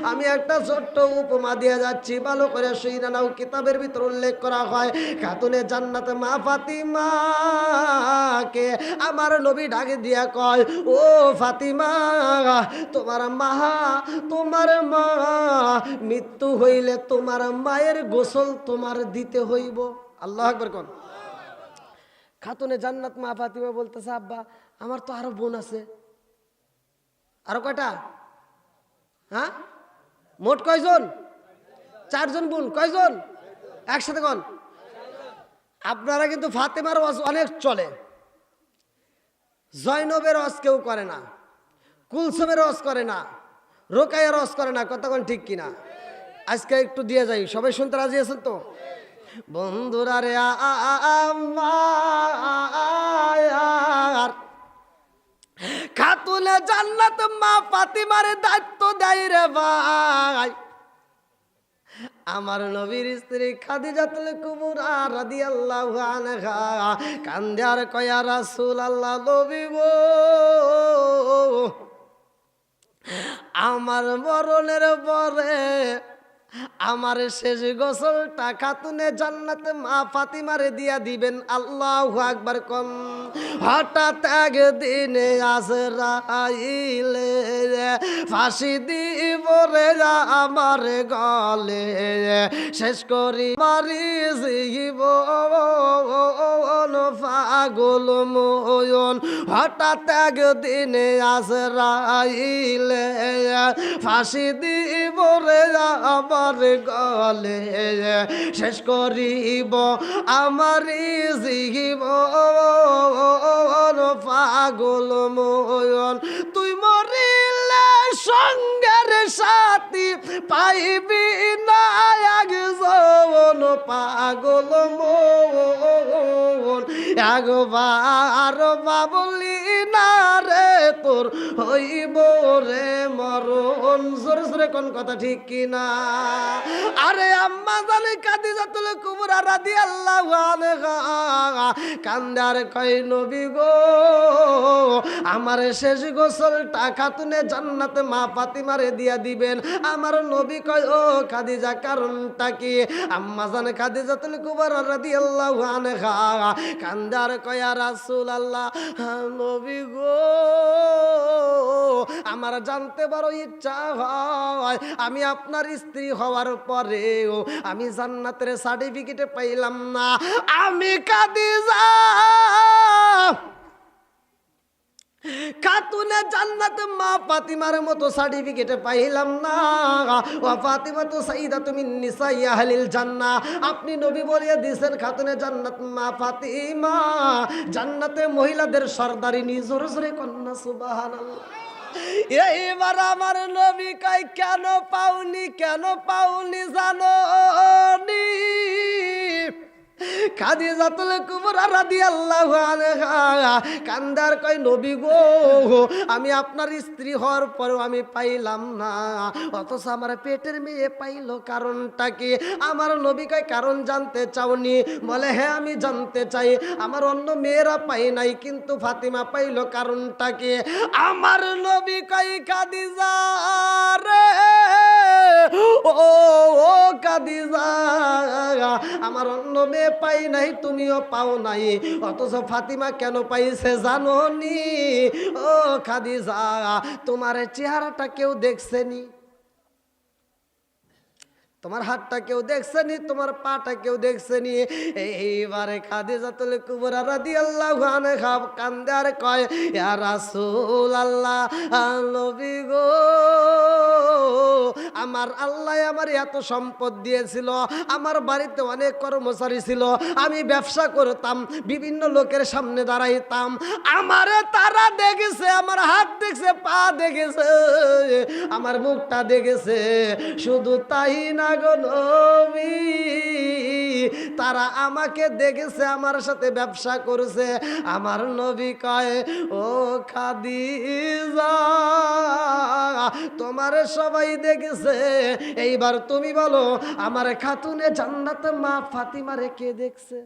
আমি একটা ছোট্ট উপমা দিয়ে যাচ্ছি, ভালো করে শুইনা নাও। কিতাবের ভিতর উল্লেখ করা হয় খাতুনে জান্নাত মা ফাতিমাকে আমার নবী ডাকে দিয়া কয়, ও ফাতিমা, তোমার মা মৃত্যু হইলে তোমার মায়ের গোসল তোমার দিতে হইব। আল্লাহু আকবার কোন। খাতুনে জান্নাত মা ফাতিমা বলতেছে, আব্বা আমার তো আরো বোন আছে। আরো কয়টা? হ্যাঁ, মোট কয়জন? 4 জন বোন। কয়জন? একসাথে কোন? আপনারা কিন্তু ফাতেমার ওয়াজ অনেক চলে, জয়নবের ওয়াজ কেউ করে না, কুলসুমের ওয়াজ করে না, রোকাইয়ার ওয়াজ করে না। কতক্ষণ ঠিক কিনা? আজকে একটু দিয়ে যাই, সবাই শুনতে রাজি আছেন তো? বন্ধুরা রে আমার খাতুনে জান্নাত মা ফাতিমার দায়িত্ব দেয় রে ভাই। আমার নবীর স্ত্রী খাদিজাতুল কুবরা রাদিয়াল্লাহু আনহা কান্দে আর কয়া রাসূলুল্লাহ, নবী গো, আমার মরণের পরে আমার শেষ গোসলটা খাতুনে জান্নাতে মা ফাতিমারে দিয়া দিবেন। আল্লাহু আকবার কোন। হঠাৎ একদিনে আজরাইলে ফাঁসি দিব রে আমার গলে, শেষ করি মারি জীবন পাগল ময়ন। হঠাৎ একদিনে আজরাইলে ফাঁসি দিব রে আমার গলে, শেষ করিব আমার জীবন পাগল ময়ন। তুই মরিলে সঙ্গের সাথী পাইবি না একজন পাগল ময়ন। একবার বাবলি না রে তোর হইব রে মরণ। জোরে জোরে কোন কথা ঠিক কিনা? আরে আম্মা জানে খাদিজাতুল কুবরা রাদিয়াল্লাহু আনহা কান্দার কয়, নবী গো, আমার শেষ গোসলটা খাতুনে জান্নাতে মা ফাতিমারে দিয়া দিবেন। আমার নবী কয়, ও খাদিজা, কারণটা কি? আম্মা জানে খাদিজাতুল কুবরা রাদিয়াল্লাহু আনহা কান্দার কয়, রাসূলুল্লাহ, নবী গো, আমার জানতে বড় ইচ্ছা হয়, আমি আপনার স্ত্রী হওয়ার পরেও আমি জান্নাতের সার্টিফিকেট পাইলাম না। আমি খাদিজা খাতুনে জান্নাত মা ফাতিমার মতো সার্টিফিকেট পাইলাম না। ওয়া ফাতিমা তো সাইয়্যিদাতু মিন নিসাই আহলিল জান্নাহ। আপনি নবী বলিয়ে দিয়েছেন খাতুনে জান্নাত মা ফাতিমা জান্নাতে মহিলাদের সরদারিনী। জোরে জোরে কন্যা সুবহানাল্লাহ। এইবার আমার নবী কয়, কেন পাওনি, কেন পাওনি জানো নি? খাদিজাতুল কুবরা রাদিয়াল্লাহু আনহা কান্দার কয়, নবী গো, আমি আপনার স্ত্রী হওয়ার পরেও আমি পাইলাম না, অথচ আমার পেটের মেয়ে পাইলো, কারণটা কি? আমার নবী কয়, কারণ জানতে চাওনি? বলে, হ্যাঁ আমি জানতে চাই। আমার অন্য মেয়েরা পাই নাই, কিন্তু ফাতিমা পাইলো, কারণটা কি? আমার নবী কয়, খাদিজা রে, ও খাদিজা, আমার অন্য মেয়ে পাই নাই, তুমিও পাও নাই, অথচ ফাতিমা কেন পাইছে জানো নি? ও খাদিজা, তোমার চেহারাটা কেউ দেখছেনি, তোমার হাতটা কেউ দেখছেনি, তোমার পাটা কেউ দেখছেনি। এইবারে খাদিজাতুল কুবরা রাদিয়াল্লাহু আনহা কান্দে আর কয়, ইয়া রাসূলুল্লাহ, নবী গো, আমার আল্লাহ আমার এত সম্পদ দিয়েছিল, আমার বাড়িতে অনেক কর্মচারী ছিল, আমি ব্যবসা করতাম, বিভিন্ন লোকের সামনে দাঁড়াইতাম, আমারে তারা দেখেছে, আমার হাত দেখছে, পা দেখেছে, আমার মুখটা দেখেছে, শুধু তাই না গো নবী, তারা আমাকে দেখেছে, আমার সাথে ব্যবসা করেছে। আমার নবী কয়, ও খাদিজা, তোমার সবাই দেখেছে, এইবার তুমি বলো, আমার খাতুনে জান্নাতে মা ফাতিমারে কে দেখছে?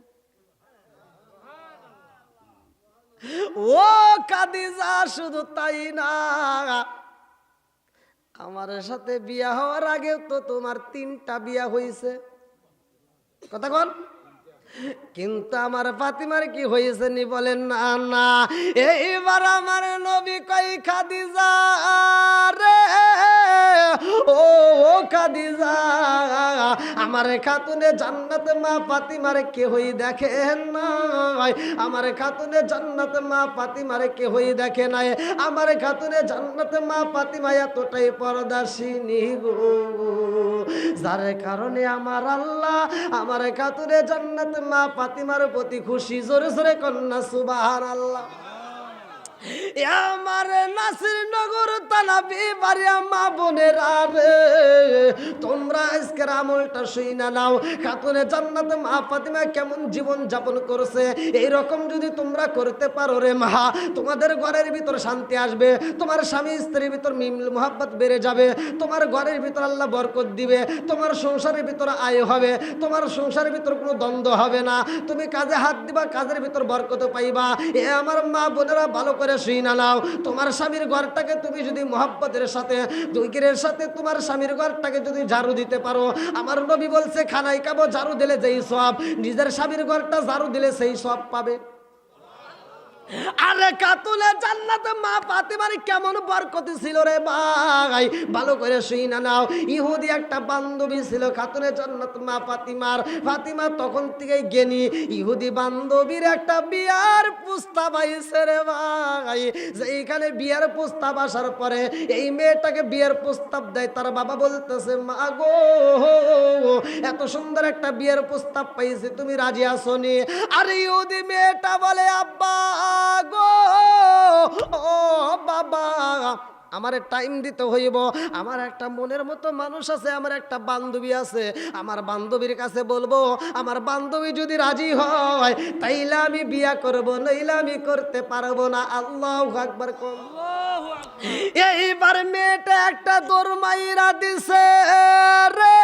ও খাদিজা, শুধু তাই না, আমার সাথে বিয়া হওয়ার আগেও তো তোমার 3টা বিয়া হয়েছে, কথা কন, কিন্তু আমার ফাতিমার কি হয়েছে নি? বলেন না। না, এইবার আমার নবী কই, খাদিজা রে, ও খাদিজা, আমার খাতুনে জান্নাতে মা ফাতিমারে কেহই দেখেন নাই, আমার খাতুনে জান্নাতে মা ফাতিমারে কেহই দেখে নাই, আমার খাতুনে জান্নাতে মা ফাতিমা এতটাই পর্দাশিনী গো। যার কারণে আমার আল্লাহ আমার খাতুনে জান্নাত মা ফাতিমার প্রতি খুশি। জোরে জোরে কন্যা সুবহানাল্লাহ। আমার নাসির নগর তালাবি বাড়িয়া মা বোনেরা রে, তোমরা আজকের আমলটা শুইনা নাও। খাতুনে জান্নাত মা ফাতিমা কেমন জীবন যাপন করছে, এইরকম যদি তোমরা করতে পারো রে মা, তোমাদের ঘরের ভিতর শান্তি আসবে, তোমার স্বামী স্ত্রীর ভিতর মিল মোহাব্বত বেড়ে যাবে, তোমার ঘরের ভিতর আল্লাহ বরকত দিবে, তোমার সংসারের ভিতর আয় হবে, তোমার সংসারের ভিতর কোনো দ্বন্দ্ব হবে না, তুমি কাজে হাত দিবা, কাজের ভিতর বরকত পাইবা। এ আমার মা বোনেরা ভালো করে শুই না নাও। তোমার স্বামীর ঘরটাকে তুমি যদি মোহাব্বতের সাথে দুইকের সাথে তোমার স্বামীর ঘরটাকে যদি ঝাড়ু দিতে পারো, আমার নবী বলছে খানাই খাবো ঝাড়ু দিলে যেই সওয়াব, নিজের স্বামীর ঘরটা ঝাড়ু দিলে সেই সওয়াব পাবে। আরে খাতুনে জান্নাতে মা ফাতিমার কেমন বরকত ছিল রে ভাই, ভালো করে শুই না নাও। ইহুদি একটা বান্ধবী ছিল খাতুনে জান্নাত মা ফাতিমার। ফাতিমা তখন থেকেই জ্ঞানী। ইহুদি বান্ধবীর একটা বিয়ার প্রস্তাব আইছে রে ভাই, যে এইখানে বিয়ার প্রস্তাব আসার পরে এই মেয়েটাকে বিয়ের প্রস্তাব দেয়। তার বাবা বলতেছে মা গো, এত সুন্দর একটা বিয়ের প্রস্তাব পাইছে, তুমি রাজি আছো নি? আর ইহুদি মেয়েটা বলে আব্বা গো, ও বাবা, আমারে টাইম দিতে হইব, আমার একটা মনের মতো মানুষ আছে, আমার একটা বান্ধবী আছে, আমার বান্ধবীর কাছে বলবো, আমার বান্ধবী যদি রাজি হয় তাইলে আমি বিয়া করব, নইলে আমি করতে পারবো না। আল্লাহু আকবার। এইবার মেয়েটা একটা দৌড় মাইরা দিছে রে,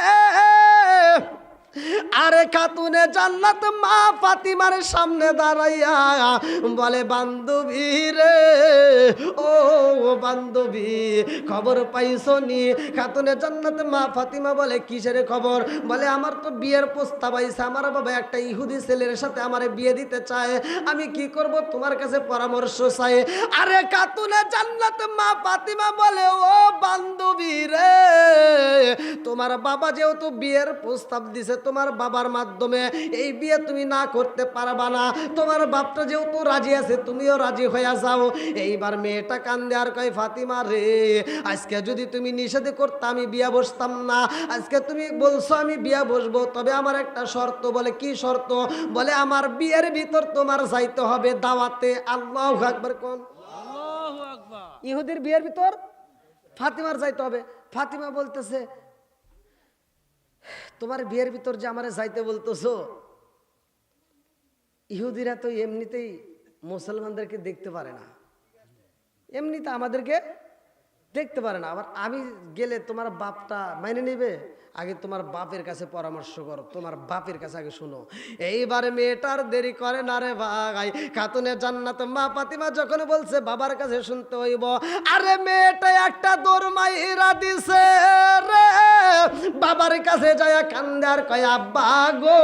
আরে খাতুনে জান্নাত মা ফাতিমার সামনে দাঁড়াইয়া বলে বান্ধবী রে, ও বান্ধবী খবর পাইছো নি? খাতুনে জান্নাত মা ফাতিমা বলে কিসের খবর? বলে আমার তো বিয়ের প্রস্তাব আইছে, আমার বাবা একটা ইহুদি ছেলের সাথে আমারে বিয়ে দিতে চায়, আমি কি করব তোমার কাছে পরামর্শ চাই। আরে খাতুনে জান্নাত মা ফাতিমা বলে ও বান্ধবী রে, তোমার বাবা যেহেতু বিয়ের প্রস্তাব দিছে, তোমার বাবার মাধ্যমে এই বিয়ে তুমি না করতে পারবা না, তোমার বাপটা যেহেতু রাজি আছে তুমিও রাজি হয়ে যাও। এইবার মেয়েটা কান্দে আর কয় ফাতিমা রে, আজকে যদি তুমি নিষেধ করতে আমি বিয়া বসতাম না, আজকে তুমি বলছো আমি বিয়া বসবো, তবে আমার একটা শর্ত। বলে কি শর্ত? বলে আমার বিয়ের ভিতর তোমার যাইতে হবে দাওয়াতে। আল্লাহু আকবার কোন। আল্লাহু আকবার। ইহুদির বিয়ের ভিতর ফাতিমার যাইতে হবে। ফাতিমা বলতেছে তোমার বিয়ের ভিতর যে আমারে যাইতে বলতেছো, ইহুদিরা তো এমনিতেই মুসলমানদেরকে দেখতে পারে না, এমনিতে আমাদেরকে দেখতে পারে না, আবার আমি গেলে তোমার বাপটা মাইনে নেবে? আগে তোমার বাপের কাছে পরামর্শ করো, তোমার বাপের কাছে আগে শুনো। এইবারে মেয়েটার দেরি করে না রে ভাই, খাতুনে জান্নাত মা ফাতিমা যখন বলছে বাবার কাছে শুনতে হইব, আরে মেয়েটা একটা দৌড় মাইরা দিছে রে, বাবার কাছে যায় কান্দে আর কয় আব্বা গো,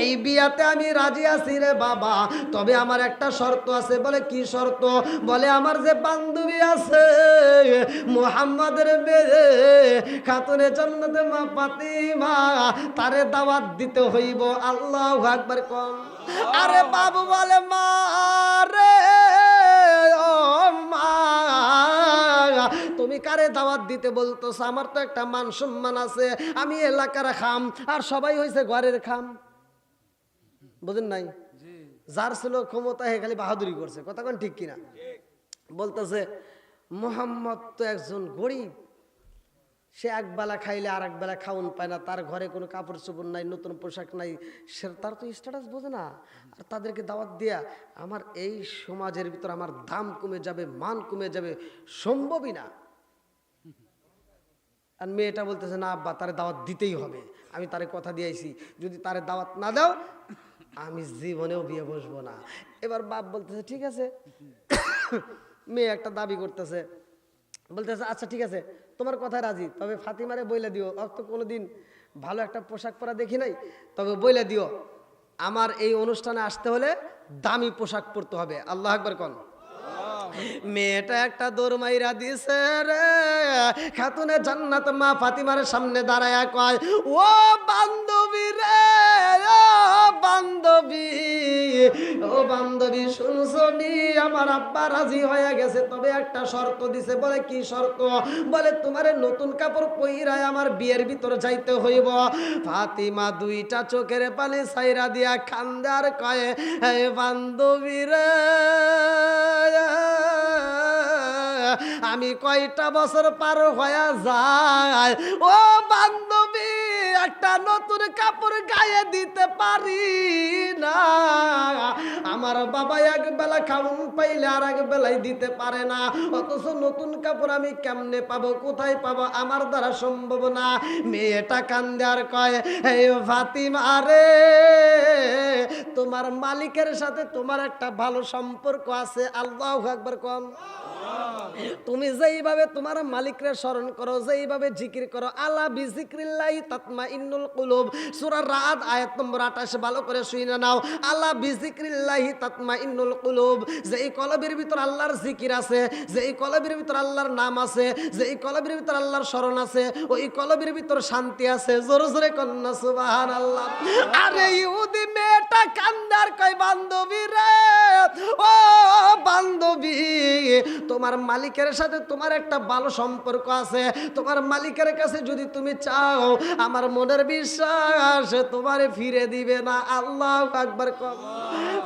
এই বিয়াতে আমি রাজি আছি রে বাবা, তবে আমার একটা শর্ত আছে। বলে কি শর্ত? বলে আমার যে বান্ধবী আছে মুহাম্মাদের মেয়ে খাতুনে জান্নাত মা ফাতিমা, তারে দাওয়াত দিতে হইব। আল্লাহু আকবার কোন। আরে বাবু বলে মা রে, ও মা, তুমি কারে দাওয়াত দিতে বলতেছ? আমার তো একটা মান সম্মান আছে, আমি এলাকার খাম আর সবাই হয়েছে ঘরের খাম। বুঝেন নাই? যার ছিল ক্ষমতা হে খালি বাহাদুরি করছে। কথা কোন ঠিক কিনা? বলতেছে মোহাম্মদ তো একজন গরিব, সে একবেলা খাইলে আর একবেলা খাওন পায় না, তার ঘরে কোনো কাপড় চোপড় নাই, নতুন পোশাক নাই, সে তার তো স্ট্যাটাস বোঝে না। আর তাদেরকে দাওয়াত দিয়া আমার এই সমাজের ভিতর আমার দাম কমে যাবে, মান কমে যাবে, সম্ভবই না। আর মেয়েটা বলতেছে না আব্বা, তারে দাওয়াত দিতেই হবে, আমি তারে কথা দিয়েছি, যদি তারে দাওয়াত না দাও আমি জীবনেও বিয়ে বসবো না। এবার বাপ বলতেছে ঠিক আছে। মেয়ে একটা দাবি করতেছে, বলতেছে আচ্ছা ঠিক আছে, তোমার কথায় রাজি, তবে ফাতিমারে বইলা দিও, অত কোনোদিন ভালো একটা পোশাক পরা দেখি নাই, তবে বইলা দিও আমার এই অনুষ্ঠানে আসতে হলে দামি পোশাক পরতে হবে। আল্লাহু আকবার কোন। মেয়েটা একটা দৌড় মাইরা দিছে রে, খাতুনে জান্নাত মা ফাতিমার সামনে দাঁড়ায়া কয় ও বান্ধবী রে, ও বান্ধবী, ও বান্ধবী শুনছো নি, আমার আব্বা রাজি হয়ে গেছে, তবে একটা শর্ত দিছে। বলে কি শর্ত? বলে তোমারে নতুন কাপড় পইরায় আমার বিয়ের ভিতর যাইতে হইব। ফাতিমা দুইটা চোখের পানি ছাইরা দিয়া খান্দার কয়ে, হে বান্ধবী রে, আমি কয়টা বছর পার হয়ে যায়, ও বান্ধবী একটা নতুন কাপড় গায়ে দিতে পারি না। আমার বাবা এক বেলা খাউন পাইলে আর এক বেলায় দিতে পারে না, অথচ নতুন কাপড় আমি কেমনে পাবো, কোথায় পাবো, আমার দ্বারা সম্ভব না। মেয়েটা কান্দে আর কয়, হে ফাতিমা রে, তোমার মালিকের সাথে তোমার একটা ভালো সম্পর্ক আছে। আল্লাহু আকবার কম। তুমি যেইভাবে তোমার মালিকরে স্মরণ করো, যেইভাবে জিকির করো, আলা বিজিক্রিল্লাহি তাতমাইন্নুল কুলুব, সূরা রাদ আয়াত নম্বর 28 ভালো করে শুনে নাও। আলা বিজিক্রিল্লাহি তাতমাইন্নুল কুলুব, যেই কলবের ভিতর আল্লাহর জিকির আছে, যেই কলবের ভিতর আল্লাহর নাম আছে, যেই কলবের ভিতর আল্লাহর স্মরণ আছে, ওই কলবের ভিতর শান্তি আছে। জোরে জোরে কন্যা সুবহানাল্লাহ। আরে ইহুদি মেয়েটা কান্দার কয়, বান্ধবী রে, ও বান্ধবী, তোমার মালিকের সাথে তোমার একটা ভালো সম্পর্ক আছে, তোমার মালিকের কাছে যদি তুমি চাও, আমার মনের বিশ্বাস তোমারে ফিরে দিবে না। আল্লাহু আকবার।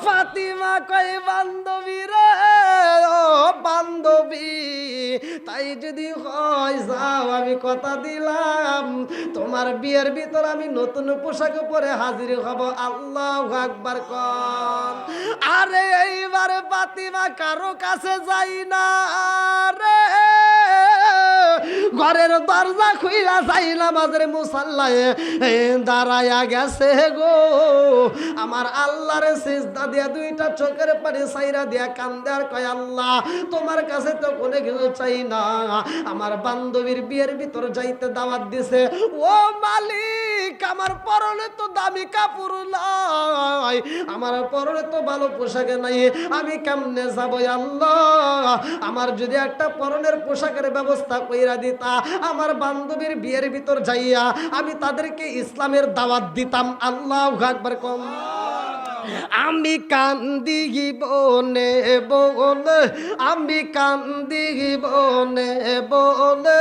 ফাতিমা কয়, বান্ধবী রে, ও বান্ধবী, তাই যদি হয় যাও, আমি কথা দিলাম তোমার বিয়ের ভিতর আমি নতুন পোশাক পরে হাজির হব। আল্লাহু আকবার কর। আরে এইবারে ফাতিমা কারো কাছে যাই না রে, ঘরের দরজা খুইলা যাই নামাজের মুসাল্লায় দাঁড়ায়া গেছে গো। আমার আল্লাহরে সিজদা দিয়া দুইটা চোখের পানি ছাইরা দিয়া কান্দে আর কয়, আল্লাহ তোমার কাছে তো কোনো কিছু চাই না, আমার বান্ধবীর বিয়ের ভিতর যাইতে দাওয়াত দিছে, ও মালিক আমার পরনে তো দামি কাপড় নাই, আমার পরনে তো ভালো পোশাক নাই, আমি কেমনে যাবো আল্লাহ, আমার যদি একটা পরনের পোশাকের ব্যবস্থা কইরা দিতা, আমার বান্ধবীর বিয়ের ভিতর যাইয়া আমি তাদেরকে ইসলামের দাওয়াত দিতাম। আল্লাহু আকবার কম। আমি কান্দি বনে বনে, আমি কান্দি বনে বনে।